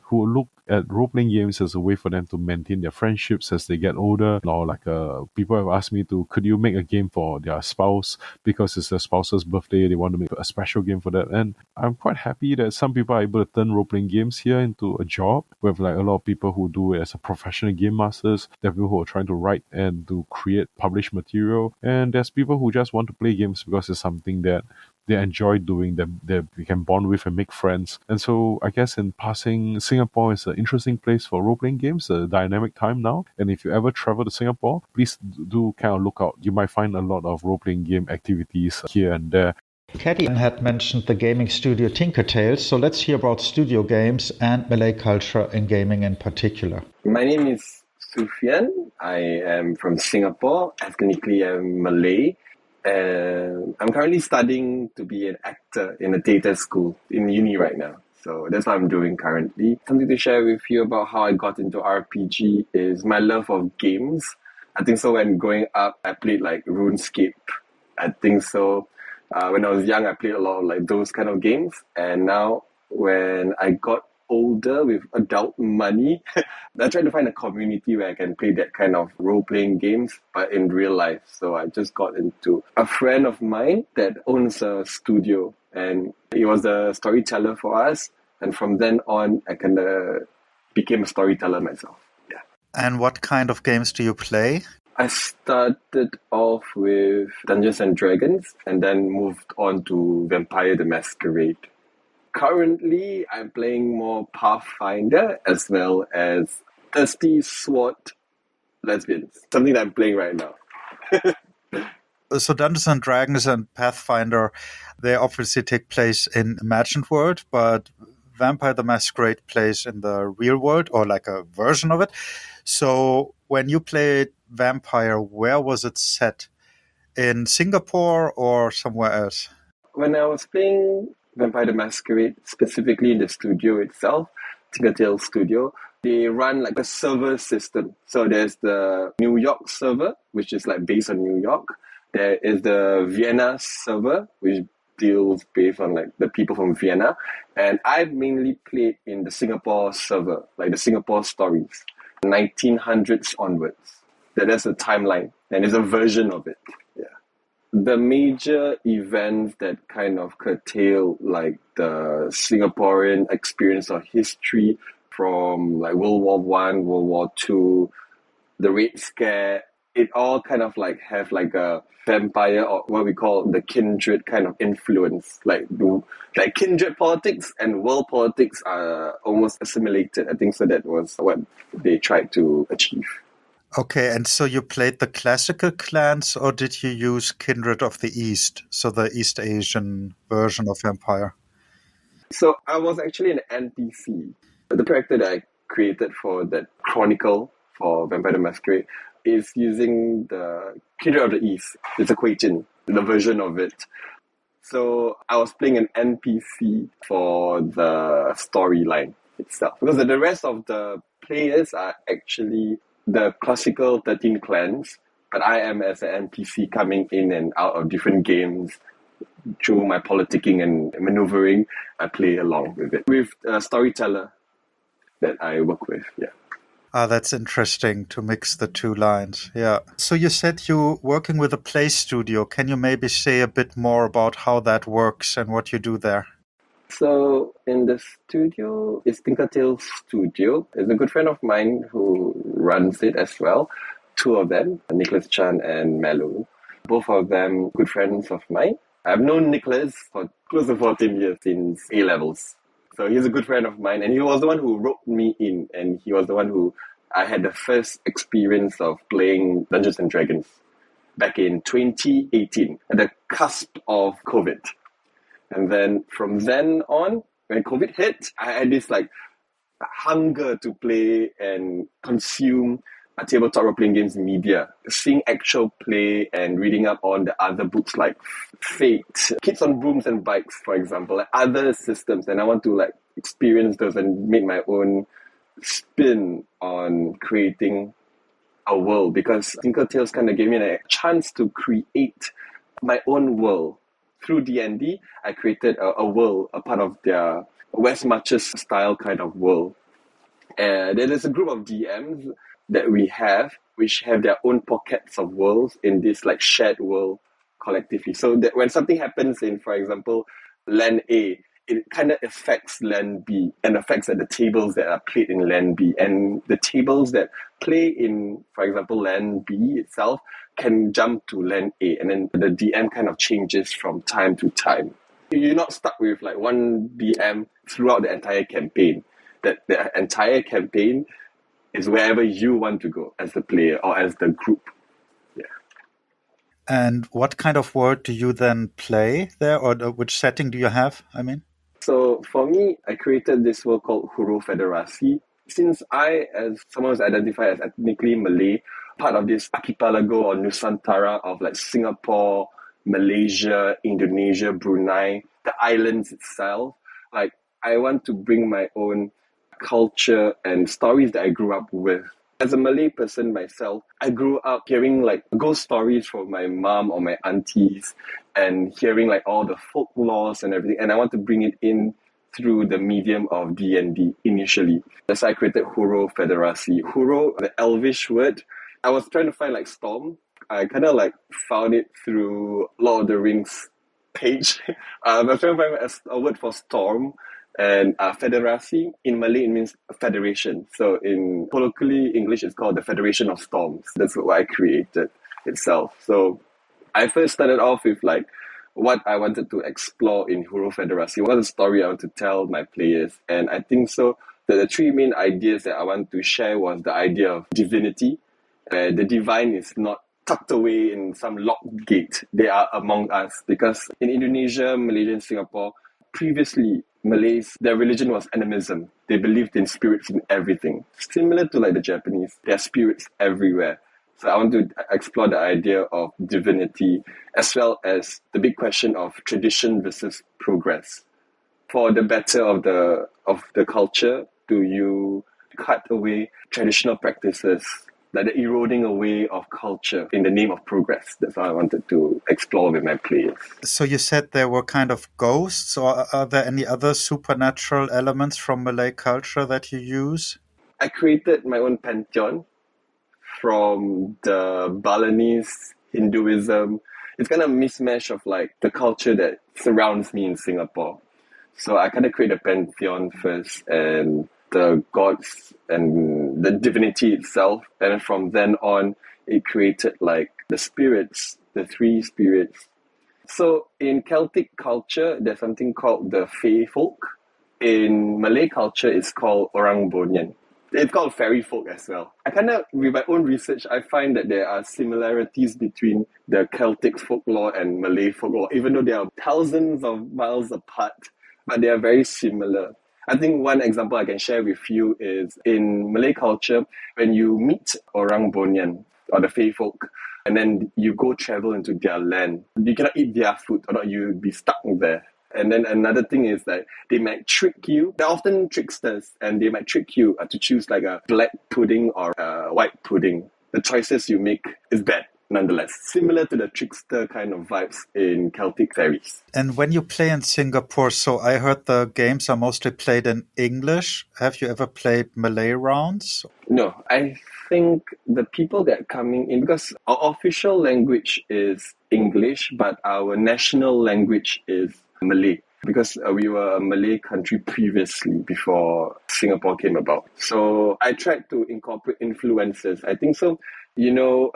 who look at role-playing games as a way for them to maintain their friendships as they get older. Or people have asked me could you make a game for their spouse because it's their spouse's birthday, they want to make a special game for that. And I'm quite happy that some people are able to turn role-playing games here into a job. We have a lot of people who do it as a professional game masters. There are people who are trying to write and to create published material. And there's people who just want to play games because it's something that they enjoy doing, that we can bond with and make friends. And so I guess in passing, Singapore is an interesting place for role-playing games, a dynamic time now. And if you ever travel to Singapore, please do kind of look out. You might find a lot of role-playing game activities here and there. Caddy had mentioned the gaming studio Tinker Tales, so let's hear about studio games and Malay culture in gaming in particular. My name is Sufian. I am from Singapore. Ethnically, I'm Malay. I'm currently studying to be an actor in a theatre school in uni right now. So that's what I'm doing currently. Something to share with you about how I got into RPG is my love of games. I think so when growing up, I played RuneScape. I think so. When I was young, I played a lot of those kind of games. And now when I got older with adult money, I tried to find a community where I can play that kind of role-playing games, but in real life. So I just got into a friend of mine that owns a studio, and he was the storyteller for us. And from then on, I kind of became a storyteller myself. Yeah. And what kind of games do you play? I started off with Dungeons and Dragons and then moved on to Vampire the Masquerade. Currently, I'm playing more Pathfinder as well as Thirsty Sword Lesbians. Something that I'm playing right now. So Dungeons and Dragons and Pathfinder, they obviously take place in imagined world, but Vampire the Masquerade plays in the real world, or like a version of it. So when you played Vampire, where was it set? In Singapore or somewhere else? When I was playing Vampire the Masquerade, specifically in the studio itself, Tinker Tales Studio, they run a server system. So there's the New York server, which is based on New York. There is the Vienna server, which deals based on the people from Vienna. And I've mainly played in the Singapore server, the Singapore stories, 1900s onwards. That's the timeline, and it's a version of it. Yeah. The major events that kind of curtail the Singaporean experience or history from World War One, World War Two, the Red Scare, it all kind of have a vampire or what we call the kindred kind of influence. Kindred politics and world politics are almost assimilated. I think so that was what they tried to achieve. Okay, and so you played the classical clans, or did you use Kindred of the East, so the East Asian version of Vampire? So I was actually an NPC. The character that I created for that chronicle for Vampire the Masquerade is using the Kindred of the East. It's a Kuei Jin, the version of it. So I was playing an NPC for the storyline itself. Because the rest of the players are actually the classical 13 clans, but I am as an NPC coming in and out of different games. Through my politicking and maneuvering, I play along with it. With a storyteller that I work with, yeah. That's interesting to mix the two lines. Yeah. So you said you're working with a play studio. Can you maybe say a bit more about how that works and what you do there? So in the studio, it's Tinker Tales Studio. It's a good friend of mine who runs it as well. Two of them, Nicholas Chan and Melu. Both of them good friends of mine. I've known Nicholas for close to 14 years since A-levels. So he's a good friend of mine, and he was the one who roped me in, and he was the one who I had the first experience of playing Dungeons and Dragons back in 2018, at the cusp of COVID. And then from then on, when COVID hit, I had this hunger to play and consume tabletop role-playing games media, seeing actual play and reading up on the other books like Fate, Kids on Brooms and Bikes, for example, like other systems, and I want to like experience those and make my own spin on creating a world, because Tinker Tales kind of gave me a chance to create my own world. Through D&D, I created a world, a part of their West Marches style kind of world. And there is a group of DMs that we have, which have their own pockets of worlds in this like shared world collectively. So that when something happens in, for example, land A, it kind of affects land B and affects the tables that are played in land B. And the tables that play in, for example, land B itself can jump to land A. And then the DM kind of changes from time to time. You're not stuck with like one DM throughout the entire campaign. That the entire campaign is wherever you want to go as the player or as the group. Yeah. And what kind of world do you then play there, or which setting do you have, I mean? So for me, I created this world called Huro Federasi. Since I, as someone who's identified as ethnically Malay, part of this archipelago or Nusantara of like Singapore, Malaysia, Indonesia, Brunei, the islands itself, like I want to bring my own culture and stories that I grew up with. As a Malay person myself, I grew up hearing like ghost stories from my mom or my aunties and hearing like all the folklores and everything, and I want to bring it in through the medium of D&D initially. That's why I created Huro Federasi. Huro, the Elvish word, I was trying to find like storm. I kind of like found it through Lord of the Rings page. I was trying to find a word for storm. And Federasi, in Malay, it means federation. So in colloquially English, it's called the Federation of Storms. That's what I created itself. So I first started off with like what I wanted to explore in Huro Federasi, what the story I want to tell my players. And I think so that the three main ideas that I want to share was the idea of divinity, where the divine is not tucked away in some locked gate. They are among us, because in Indonesia, Malaysia, and Singapore, previously, Malays, their religion was animism. They believed in spirits in everything. Similar to like the Japanese, there are spirits everywhere. So I want to explore the idea of divinity, as well as the big question of tradition versus progress. For the better of the culture, do you cut away traditional practices, like the eroding away of culture in the name of progress? That's what I wanted to explore with my players. So you said there were kind of ghosts, or are there any other supernatural elements from Malay culture that you use? I created my own pantheon from the Balinese Hinduism. It's kind of a mismatch of like the culture that surrounds me in Singapore. So I kind of create a pantheon first, and the gods and the divinity itself. And from then on, it created like the spirits, the three spirits. So in Celtic culture, there's something called the Fey folk. In Malay culture, it's called Orang Bonyan. It's called fairy folk as well. I kind of, with my own research, I find that there are similarities between the Celtic folklore and Malay folklore, even though they are thousands of miles apart, but they are very similar. I think one example I can share with you is in Malay culture, when you meet Orang Bonyan or the Fey folk, and then you go travel into their land, you cannot eat their food or not, you'll be stuck there. And then another thing is that they might trick you. They're often tricksters, and they might trick you to choose like a black pudding or a white pudding. The choices you make is bad, nonetheless. Similar to the trickster kind of vibes in Celtic fairies. And when you play in Singapore, so I heard the games are mostly played in English. Have you ever played Malay rounds? No, I think the people that are coming in, because our official language is English, but our national language is Malay, because we were a Malay country previously before Singapore came about. So I tried to incorporate influences. I think so, you know,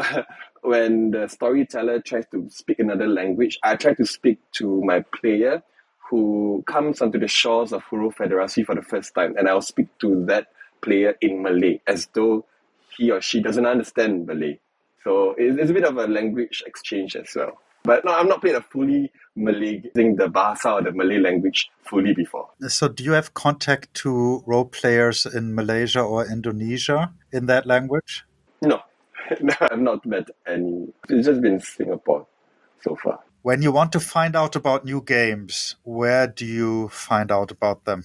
when the storyteller tries to speak another language, I try to speak to my player who comes onto the shores of Huro Federasi for the first time, and I'll speak to that player in Malay as though he or she doesn't understand Malay. So it's a bit of a language exchange as well. But no, I've not played a fully Malay, using the Bahasa or the Malay language fully before. So, do you have contact to role players in Malaysia or Indonesia in that language? No, no, I've not met any. It's just been Singapore so far. When you want to find out about new games, where do you find out about them?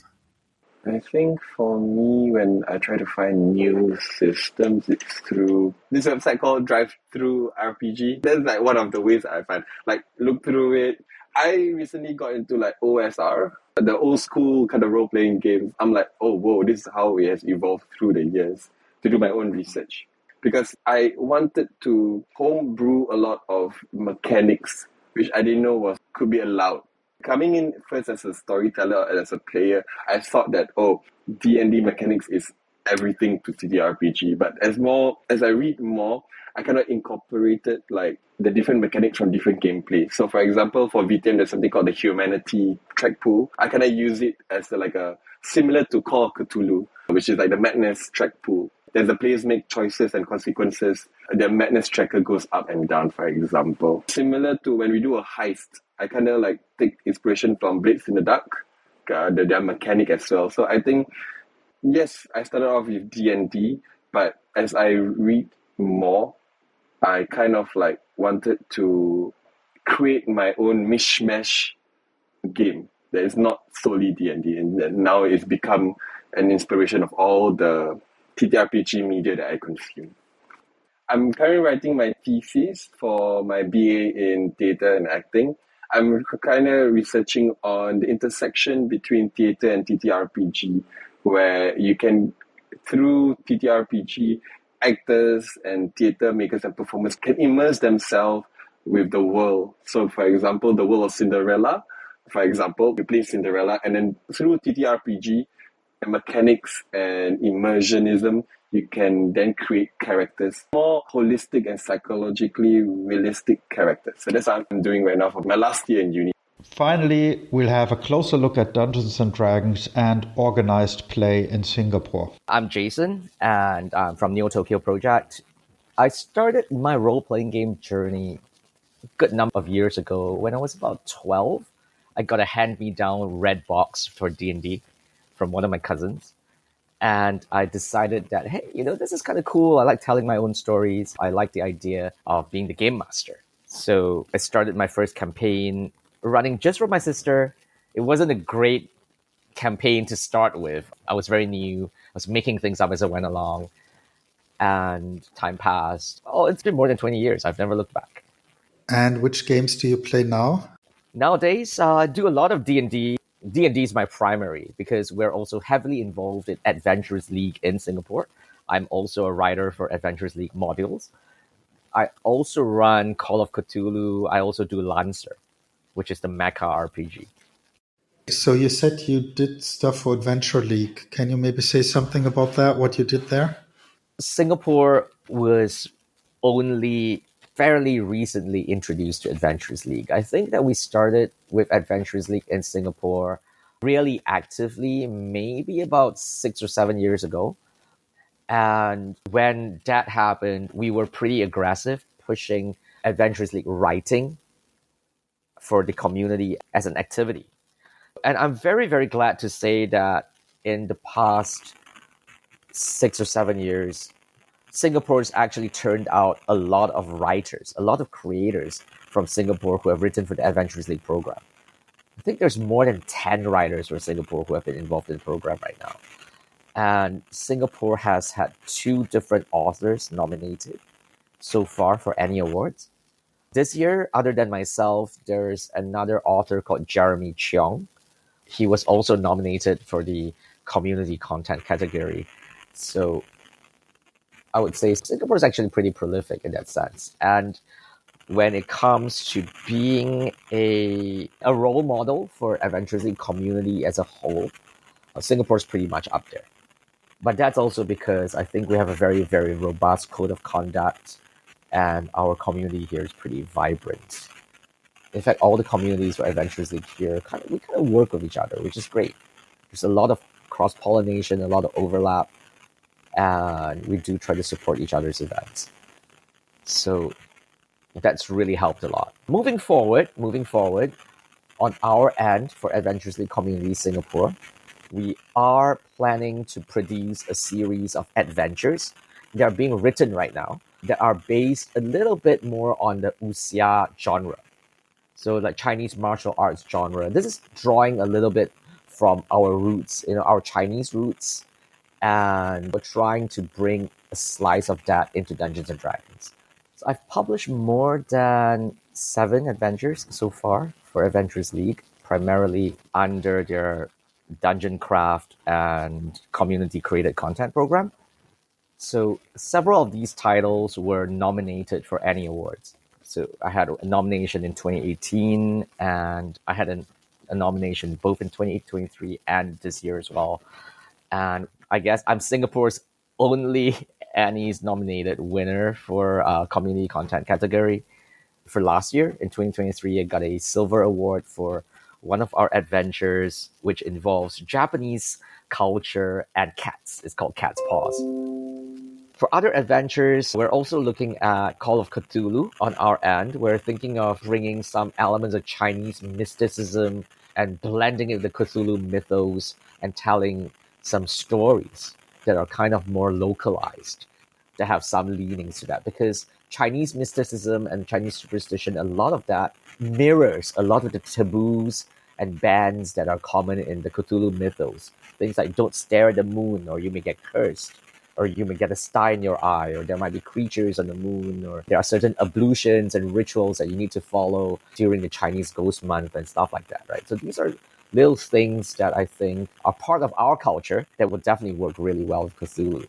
I think for me, when I try to find new systems, it's through this website called Drive Through RPG. That's like one of the ways I find. Like, look through it. I recently got into like OSR, the old school kind of role playing games. I'm like, oh, whoa, this is how it has evolved through the years, to do my own research. Because I wanted to homebrew a lot of mechanics, which I didn't know could be allowed. Coming in first as a storyteller and as a player, I thought that, D&D mechanics is everything to TTRPG. But as I read more, I kind of incorporated like the different mechanics from different gameplay. So for example, for VTM, there's something called the Humanity track pool. I kind of use it as a similar to Call of Cthulhu, which is like the Madness track pool. As the players make choices and consequences, the Madness tracker goes up and down, for example. Similar to when we do a heist, I kind of like take inspiration from Blades in the Dark, their mechanic as well. So I think, yes, I started off with D&D, but as I read more, I kind of like wanted to create my own mishmash game that is not solely D&D, and that now it's become an inspiration of all the TTRPG media that I consume. I'm currently writing my thesis for my BA in theatre and acting. I'm kind of researching on the intersection between theatre and TTRPG, where you can, through TTRPG, actors and theatre makers and performers can immerse themselves with the world. So, for example, the world of Cinderella. For example, you play Cinderella, and then through TTRPG, and mechanics and immersionism, you can then create characters, more holistic and psychologically realistic characters. So that's what I'm doing right now for my last year in uni. Finally, we'll have a closer look at Dungeons and Dragons and organized play in Singapore. I'm Jason, and I'm from Neo Tokyo Project. I started my role-playing game journey a good number of years ago. When I was about 12, I got a hand-me-down red box for D&D from one of my cousins. And I decided that, hey, this is kind of cool. I like telling my own stories. I like the idea of being the game master. So I started my first campaign running just for my sister. It wasn't a great campaign to start with. I was very new. I was making things up as I went along. And time passed. Oh, it's been more than 20 years. I've never looked back. And which games do you play now? Nowadays, I do a lot of D&D. D&D is my primary because we're also heavily involved in Adventurers League in Singapore. I'm also a writer for Adventurers League modules. I also run Call of Cthulhu. I also do Lancer, which is the mecha RPG. So you said you did stuff for Adventure League. Can you maybe say something about that, what you did there? Singapore was only fairly recently introduced to Adventurers League. I think that we started with Adventurers League in Singapore really actively maybe about 6 or 7 years ago. And when that happened, we were pretty aggressive pushing Adventurers League writing for the community as an activity. And I'm very, very glad to say that in the past 6 or 7 years, Singapore has actually turned out a lot of writers, a lot of creators from Singapore who have written for the Adventurers League program. I think there's more than 10 writers from Singapore who have been involved in the program right now. And Singapore has had 2 different authors nominated so far for any awards. This year, other than myself, there's another author called Jeremy Cheong. He was also nominated for the community content category. So I would say Singapore is actually pretty prolific in that sense. And when it comes to being a role model for Adventurers League community as a whole, Singapore is pretty much up there. But that's also because I think we have a very, very robust code of conduct, and our community here is pretty vibrant. In fact, all the communities for Adventurers League here, we kind of work with each other, which is great. There's a lot of cross-pollination, a lot of overlap, and we do try to support each other's events. So that's really helped a lot. Moving forward, on our end for Adventures League Community Singapore, we are planning to produce a series of adventures that are being written right now that are based a little bit more on the wuxia genre. So like Chinese martial arts genre. This is drawing a little bit from our roots, our Chinese roots, and we're trying to bring a slice of that into Dungeons and Dragons. So I've published more than 7 adventures so far for Adventures League, primarily under their Dungeon Craft and community created content program. So several of these titles were nominated for Annie Awards. So I had a nomination in 2018, and I had a nomination both in 2023 and this year as well. And I guess I'm Singapore's only Annie's nominated winner for community content category. For last year, in 2023, I got a silver award for one of our adventures, which involves Japanese culture and cats. It's called Cat's Paws. For other adventures, we're also looking at Call of Cthulhu on our end. We're thinking of bringing some elements of Chinese mysticism and blending it with the Cthulhu mythos and telling some stories that are kind of more localized, that have some leanings to that. Because Chinese mysticism and Chinese superstition, a lot of that mirrors a lot of the taboos and bans that are common in the Cthulhu mythos. Things like don't stare at the moon or you may get cursed, or you may get a sty in your eye, or there might be creatures on the moon, or there are certain ablutions and rituals that you need to follow during the Chinese Ghost Month and stuff like that, right? So these are little things that I think are part of our culture that would definitely work really well with Cthulhu.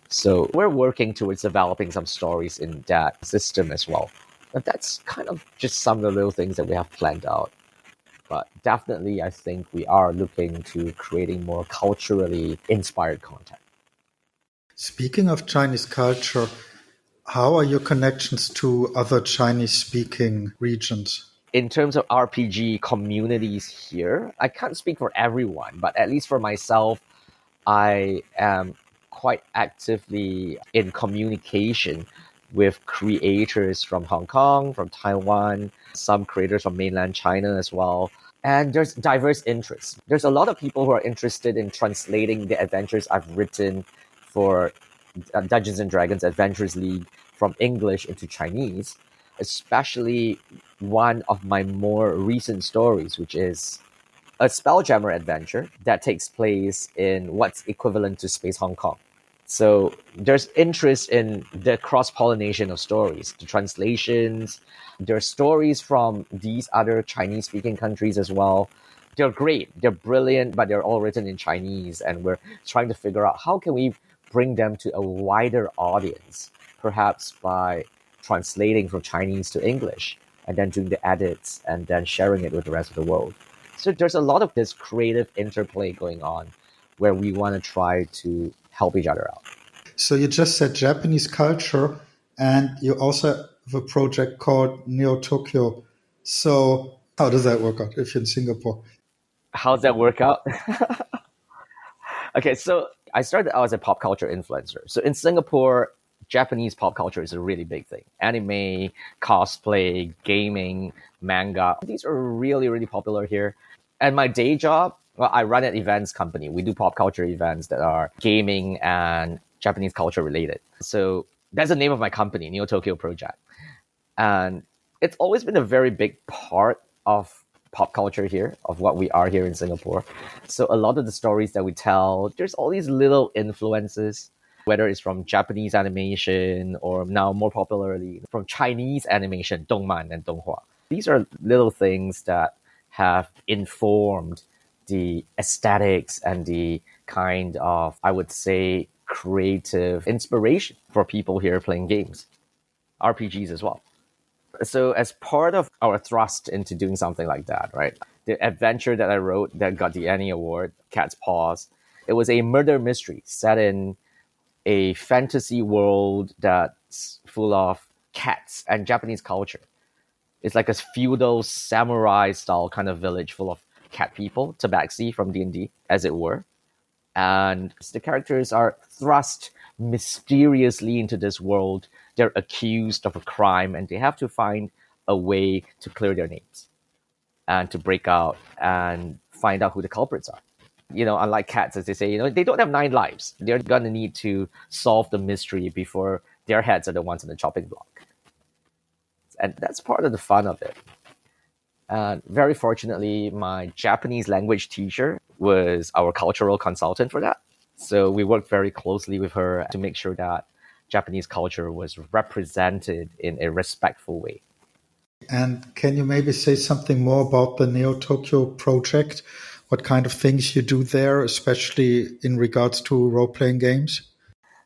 So we're working towards developing some stories in that system as well. But that's kind of just some of the little things that we have planned out. But definitely, I think we are looking to creating more culturally inspired content. Speaking of Chinese culture, how are your connections to other Chinese-speaking regions? In terms of RPG communities here, I can't speak for everyone, but at least for myself, I am quite actively in communication with creators from Hong Kong, from Taiwan, some creators from mainland China as well. And there's diverse interests. There's a lot of people who are interested in translating the adventures I've written for Dungeons and Dragons Adventures League from English into Chinese, especially one of my more recent stories, which is a Spelljammer adventure that takes place in what's equivalent to Space Hong Kong. So there's interest in the cross-pollination of stories, the translations. There are stories from these other Chinese-speaking countries as well. They're great, they're brilliant, but they're all written in Chinese, and we're trying to figure out how can we bring them to a wider audience, perhaps by translating from Chinese to English, and then doing the edits, and then sharing it with the rest of the world. So there's a lot of this creative interplay going on where we want to try to help each other out. So you just said Japanese culture, and you also have a project called Neo Tokyo. So how does that work out if you're in Singapore? How's that work out? Okay, so I started out as a pop culture influencer. So in Singapore, Japanese pop culture is a really big thing. Anime, cosplay, gaming, manga. These are really, really popular here. And my day job, well, I run an events company. We do pop culture events that are gaming and Japanese culture related. So that's the name of my company, Neo Tokyo Project. And it's always been a very big part of pop culture here, of what we are here in Singapore. So a lot of the stories that we tell, there's all these little influences, whether it's from Japanese animation or now more popularly from Chinese animation, Dongman and Donghua. These are little things that have informed the aesthetics and the kind of, I would say, creative inspiration for people here playing games, RPGs as well. So as part of our thrust into doing something like that, right? The adventure that I wrote that got the Annie Award, Cat's Paws, it was a murder mystery set in a fantasy world that's full of cats and Japanese culture. It's like a feudal samurai style kind of village full of cat people, tabaxi from D&D, as it were. And the characters are thrust mysteriously into this world they're accused of a crime and they have to find a way to clear their names and to break out and find out who the culprits are. Unlike cats, as they say, they don't have 9 lives. They're going to need to solve the mystery before their heads are the ones on the chopping block. And that's part of the fun of it. And very fortunately, my Japanese language teacher was our cultural consultant for that. So we worked very closely with her to make sure that Japanese culture was represented in a respectful way. And can you maybe say something more about the Neo Tokyo project? What kind of things you do there, especially in regards to role-playing games?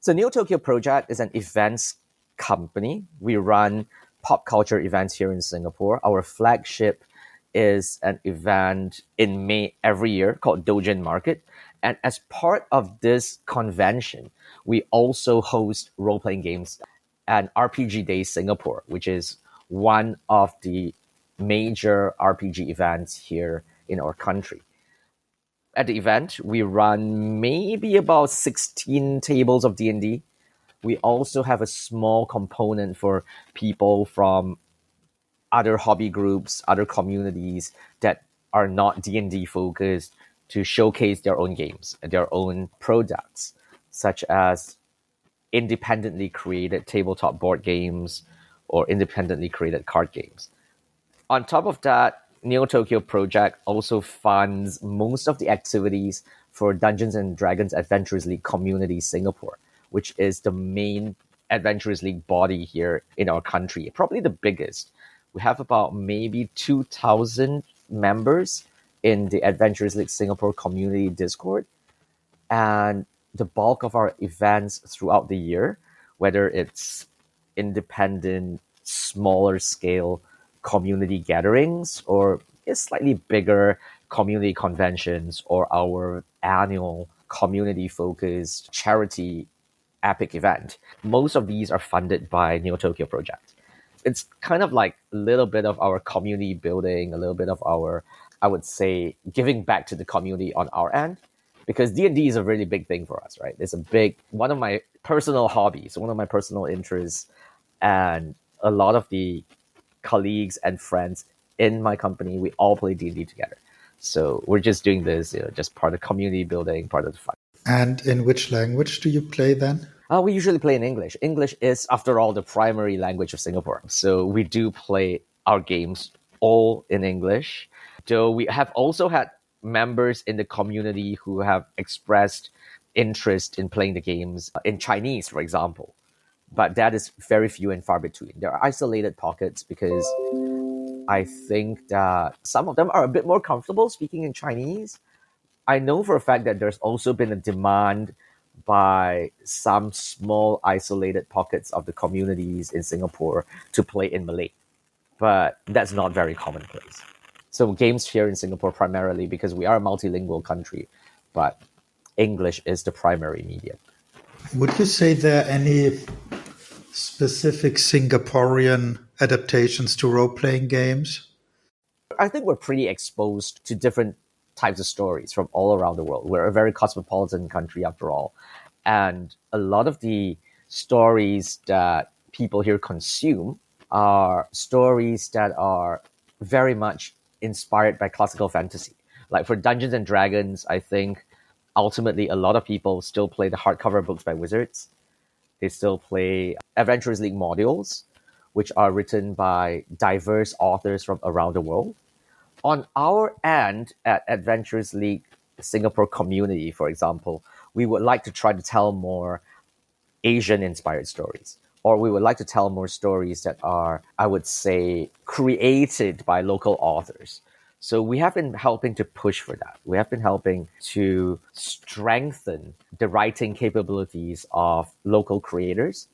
So Neo Tokyo Project is an events company. We run pop culture events here in Singapore. Our flagship is an event in May every year called Dojin Market. And as part of this convention, we also host role-playing games and RPG Day Singapore, which is one of the major RPG events here in our country. At the event, we run maybe about 16 tables of D&D. We also have a small component for people from other hobby groups, other communities that are not D&D focused to showcase their own games and their own products, such as independently created tabletop board games or independently created card games. On top of that, Neo Tokyo Project also funds most of the activities for Dungeons and Dragons Adventurers League Community Singapore, which is the main Adventurers League body here in our country, probably the biggest. We have about maybe 2,000 members in the Adventurers League Singapore Community Discord. And the bulk of our events throughout the year, whether it's independent, smaller scale community gatherings or slightly bigger community conventions or our annual community focused charity epic event, most of these are funded by Neo Tokyo Project. It's kind of like a little bit of our community building, a little bit of our, I would say, giving back to the community on our end, because D&D is a really big thing for us, right? It's a big, one of my personal hobbies, one of my personal interests, and a lot of the colleagues and friends in my company, we all play D&D together. So we're just doing this, just part of community building, part of the fun. And in which language do you play then? We usually play in English. English is, after all, the primary language of Singapore. So we do play our games all in English. Though we have also had members in the community who have expressed interest in playing the games in Chinese, for example. But that is very few and far between. There are isolated pockets because I think that some of them are a bit more comfortable speaking in Chinese. I know for a fact that there's also been a demand by some small isolated pockets of the communities in Singapore to play in Malay. But that's not very commonplace. So games here in Singapore primarily, because we are a multilingual country, but English is the primary medium. Would you say there are any specific Singaporean adaptations to role-playing games? I think we're pretty exposed to different types of stories from all around the world. We're a very cosmopolitan country after all. And a lot of the stories that people here consume are stories that are very much inspired by classical fantasy. Like for Dungeons and Dragons, I think ultimately a lot of people still play the hardcover books by Wizards. They still play Adventurers League modules, which are written by diverse authors from around the world. On our end at Adventurers League Singapore community, for example, we would like to try to tell more Asian-inspired stories. Or we would like to tell more stories that are, I would say, created by local authors. So we have been helping to push for that. We have been helping to strengthen the writing capabilities of local creators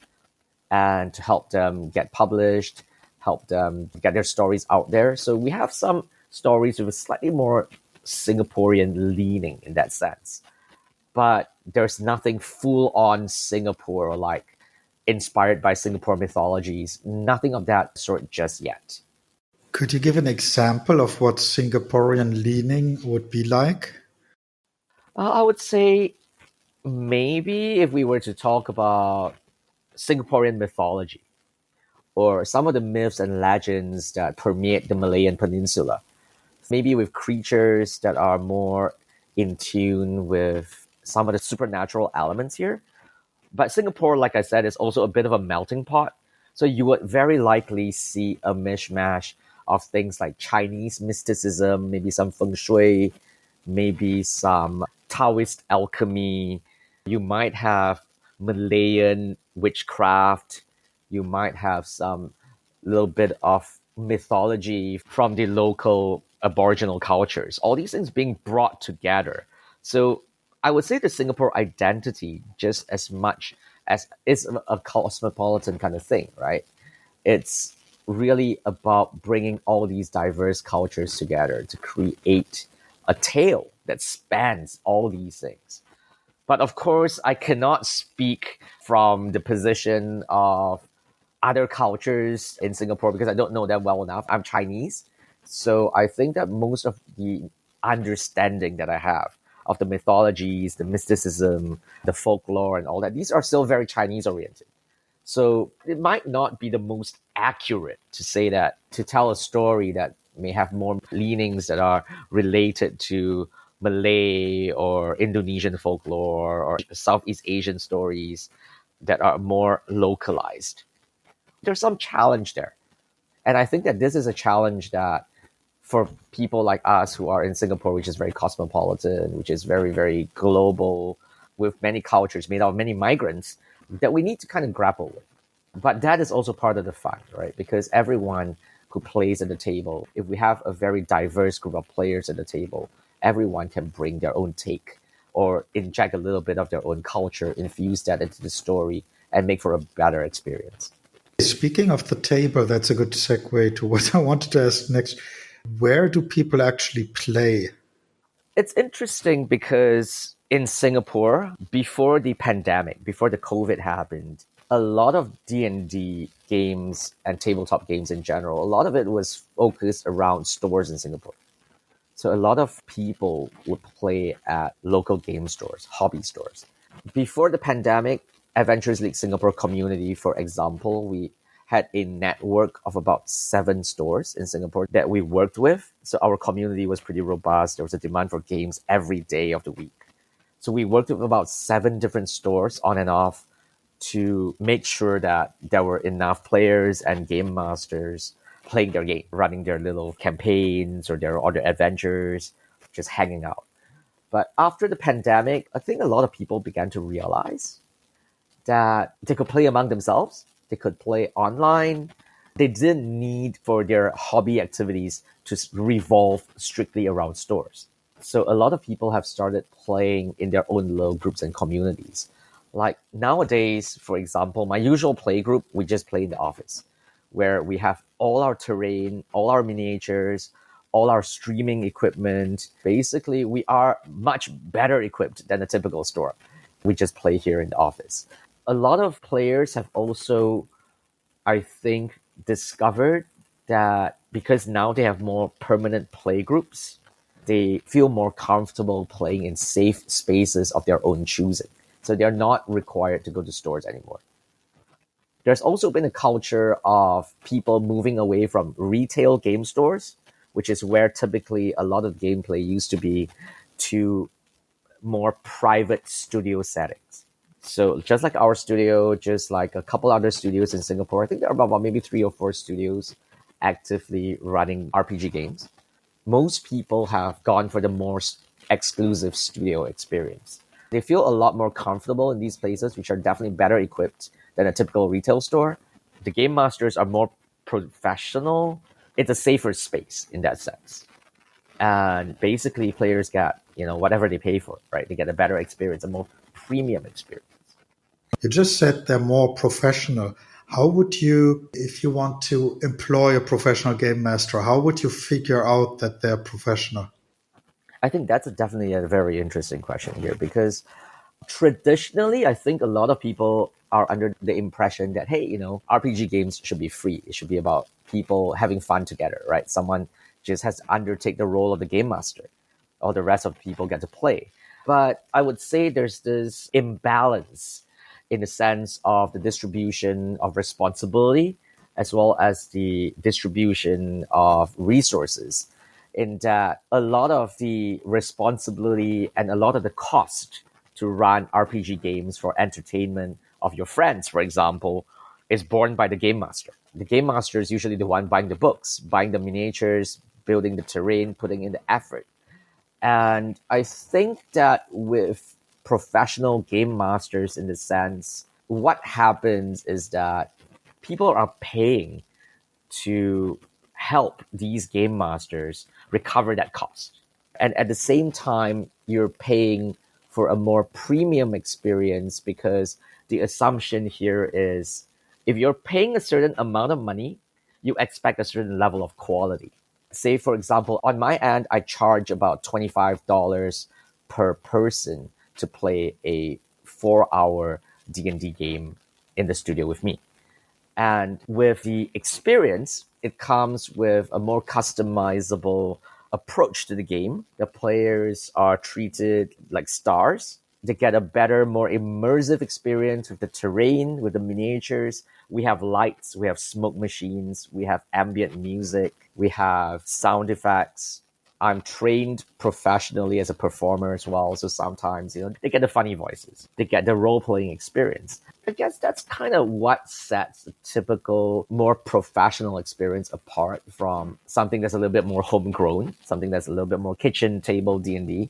and to help them get published, help them get their stories out there. So we have some stories with a slightly more Singaporean leaning in that sense. But there's nothing full-on Singapore, like inspired by Singapore mythologies, nothing of that sort just yet. Could you give an example of what Singaporean leaning would be like? I would say maybe if we were to talk about Singaporean mythology or some of the myths and legends that permeate the Malayan Peninsula. Maybe with creatures that are more in tune with some of the supernatural elements here. But Singapore, like I said, is also a bit of a melting pot. So you would very likely see a mishmash of things like Chinese mysticism, maybe some feng shui, maybe some Taoist alchemy. You might have Malayan witchcraft. You might have some little bit of mythology from the local Aboriginal cultures. All these things being brought together. So I would say the Singapore identity, just as much as it's a cosmopolitan kind of thing, right? It's really about bringing all these diverse cultures together to create a tale that spans all these things. But of course, I cannot speak from the position of other cultures in Singapore because I don't know them well enough. I'm Chinese. So I think that most of the understanding that I have of the mythologies, the mysticism, the folklore, and all that, these are still very Chinese oriented. So it might not be the most accurate to say that, to tell a story that may have more leanings that are related to Malay or Indonesian folklore or Southeast Asian stories that are more localized. There's some challenge there. And I think that this is a challenge that for people like us who are in Singapore, which is very cosmopolitan, which is very, very global, with many cultures made out of many migrants, that we need to kind of grapple with. But that is also part of the fun, right? Because everyone who plays at the table, if we have a very diverse group of players at the table, everyone can bring their own take or inject a little bit of their own culture, infuse that into the story, and make for a better experience. Speaking of the table, that's a good segue to what I wanted to ask next. Where do people actually play? It's interesting because in Singapore, before the pandemic, before the COVID happened, a lot of D&D games and tabletop games in general, a lot of it was focused around stores in Singapore. So a lot of people would play at local game stores, hobby stores. Before the pandemic, Adventures League Singapore community, for example, we had a network of about 7 stores in Singapore that we worked with. So our community was pretty robust. There was a demand for games every day of the week. So we worked with about 7 different stores on and off to make sure that there were enough players and game masters playing their game, running their little campaigns or their other adventures, just hanging out. But after the pandemic, I think a lot of people began to realize that they could play among themselves. They could play online. They didn't need for their hobby activities to revolve strictly around stores. So a lot of people have started playing in their own little groups and communities. Like nowadays, for example, my usual play group, we just play in the office, where we have all our terrain, all our miniatures, all our streaming equipment. Basically, we are much better equipped than a typical store. We just play here in the office. A lot of players have also, I think, discovered that because now they have more permanent play groups, they feel more comfortable playing in safe spaces of their own choosing. So they're not required to go to stores anymore. There's also been a culture of people moving away from retail game stores, which is where typically a lot of gameplay used to be, to more private studio settings. So just like our studio, just like a couple other studios in Singapore, I think there are about maybe 3 or 4 studios actively running RPG games. Most people have gone for the more exclusive studio experience. They feel a lot more comfortable in these places, which are definitely better equipped than a typical retail store. The game masters are more professional. It's a safer space in that sense. And basically players get, whatever they pay for, right? They get a better experience, a more premium experience. You just said they're more professional. How would you, if you want to employ a professional game master, how would you figure out that they're professional? I think that's definitely a very interesting question here, because traditionally, I think a lot of people are under the impression that, hey, RPG games should be free. It should be about people having fun together, right? Someone just has to undertake the role of the game master. All the rest of people get to play. But I would say there's this imbalance in the sense of the distribution of responsibility as well as the distribution of resources, in that a lot of the responsibility and a lot of the cost to run RPG games for entertainment of your friends, for example, is borne by the game master. The game master is usually the one buying the books, buying the miniatures, building the terrain, putting in the effort. And I think that with professional game masters, in the sense, what happens is that people are paying to help these game masters recover that cost. And at the same time, you're paying for a more premium experience, because the assumption here is if you're paying a certain amount of money, you expect a certain level of quality. Say, for example, on my end, I charge about $25 per person to play a 4-hour D&D game in the studio with me. And with the experience, it comes with a more customizable approach to the game. The players are treated like stars. They get a better, more immersive experience with the terrain, with the miniatures. We have lights, we have smoke machines, we have ambient music, we have sound effects. I'm trained professionally as a performer as well, so sometimes, they get the funny voices. They get the role-playing experience. I guess that's kind of what sets the typical, more professional experience apart from something that's a little bit more homegrown, something that's a little bit more kitchen table D&D.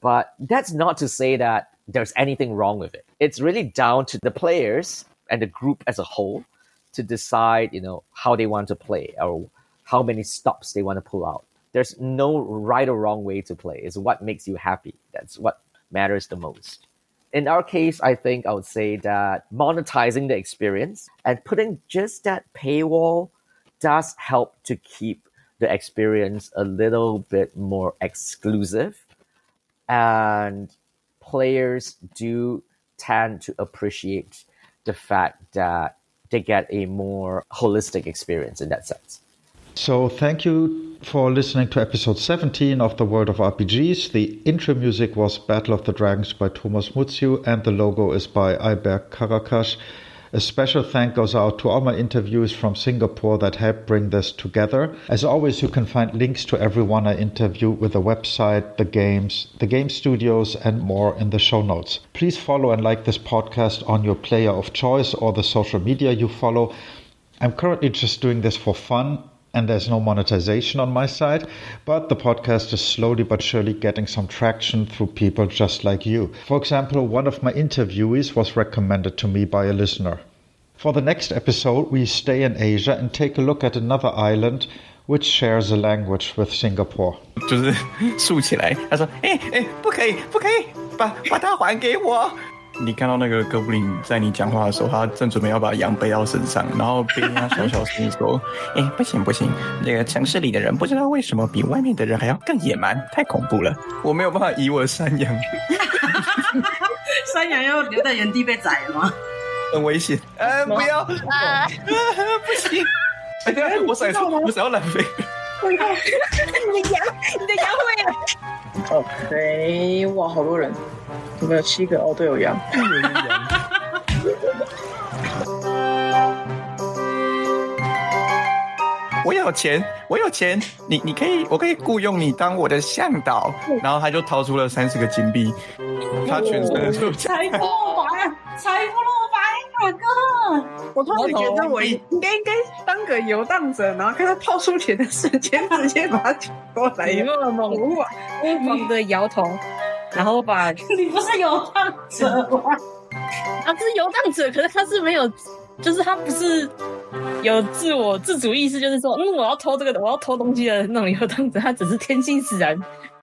But that's not to say that there's anything wrong with it. It's really down to the players and the group as a whole to decide, how they want to play or how many stops they want to pull out. There's no right or wrong way to play. It's what makes you happy. That's what matters the most. In our case, I think I would say that monetizing the experience and putting just that paywall does help to keep the experience a little bit more exclusive. And players do tend to appreciate the fact that they get a more holistic experience in that sense. So thank you for listening to episode 17 of The World of RPGs. The intro music was Battle of the Dragons by Thomas Mutziu, and the logo is by Ayberk Karakash. A special thank goes out to all my interviews from Singapore that helped bring this together. As always, you can find links to everyone I interviewed with the website, the games, the game studios, and more in the show notes. Please follow and like this podcast on your player of choice or the social media you follow. I'm currently just doing this for fun, and there's no monetization on my side, but the podcast is slowly but surely getting some traction through people just like you. For example, one of my interviewees was recommended to me by a listener. For the next episode, we stay in Asia and take a look at another island which shares a language with Singapore. 就是竖起来，他说：“不可以，不可以，把它还给我。”你看到那个哥布林在你讲话的时候，他正准备要把羊背到身上，然后贝利亚小小声说：“不行不行，这个城市里的人不知道为什么比外面的人还要更野蛮，太恐怖了，我没有办法移我的山羊。”山羊要留在原地被宰了吗？很危险，不要，不行，我想要懒飞。你的羊会了。OK， 哇，好多人，有没有7个？哦，对，有羊。我有钱，你可以，我可以雇佣你当我的向导。然后他就掏出了30个金币，他全身的财富露白，大哥！我突然觉得我应该当个游荡者，然后看他掏出钱的瞬间，直接把他抢过来。有没有猛猛的摇头，然后把你不是游荡者吗？啊，是游荡者，可是他是没有，就是他不是有自主意识，就是说，我要偷这个，我要偷东西的那种游荡者，他只是天性使然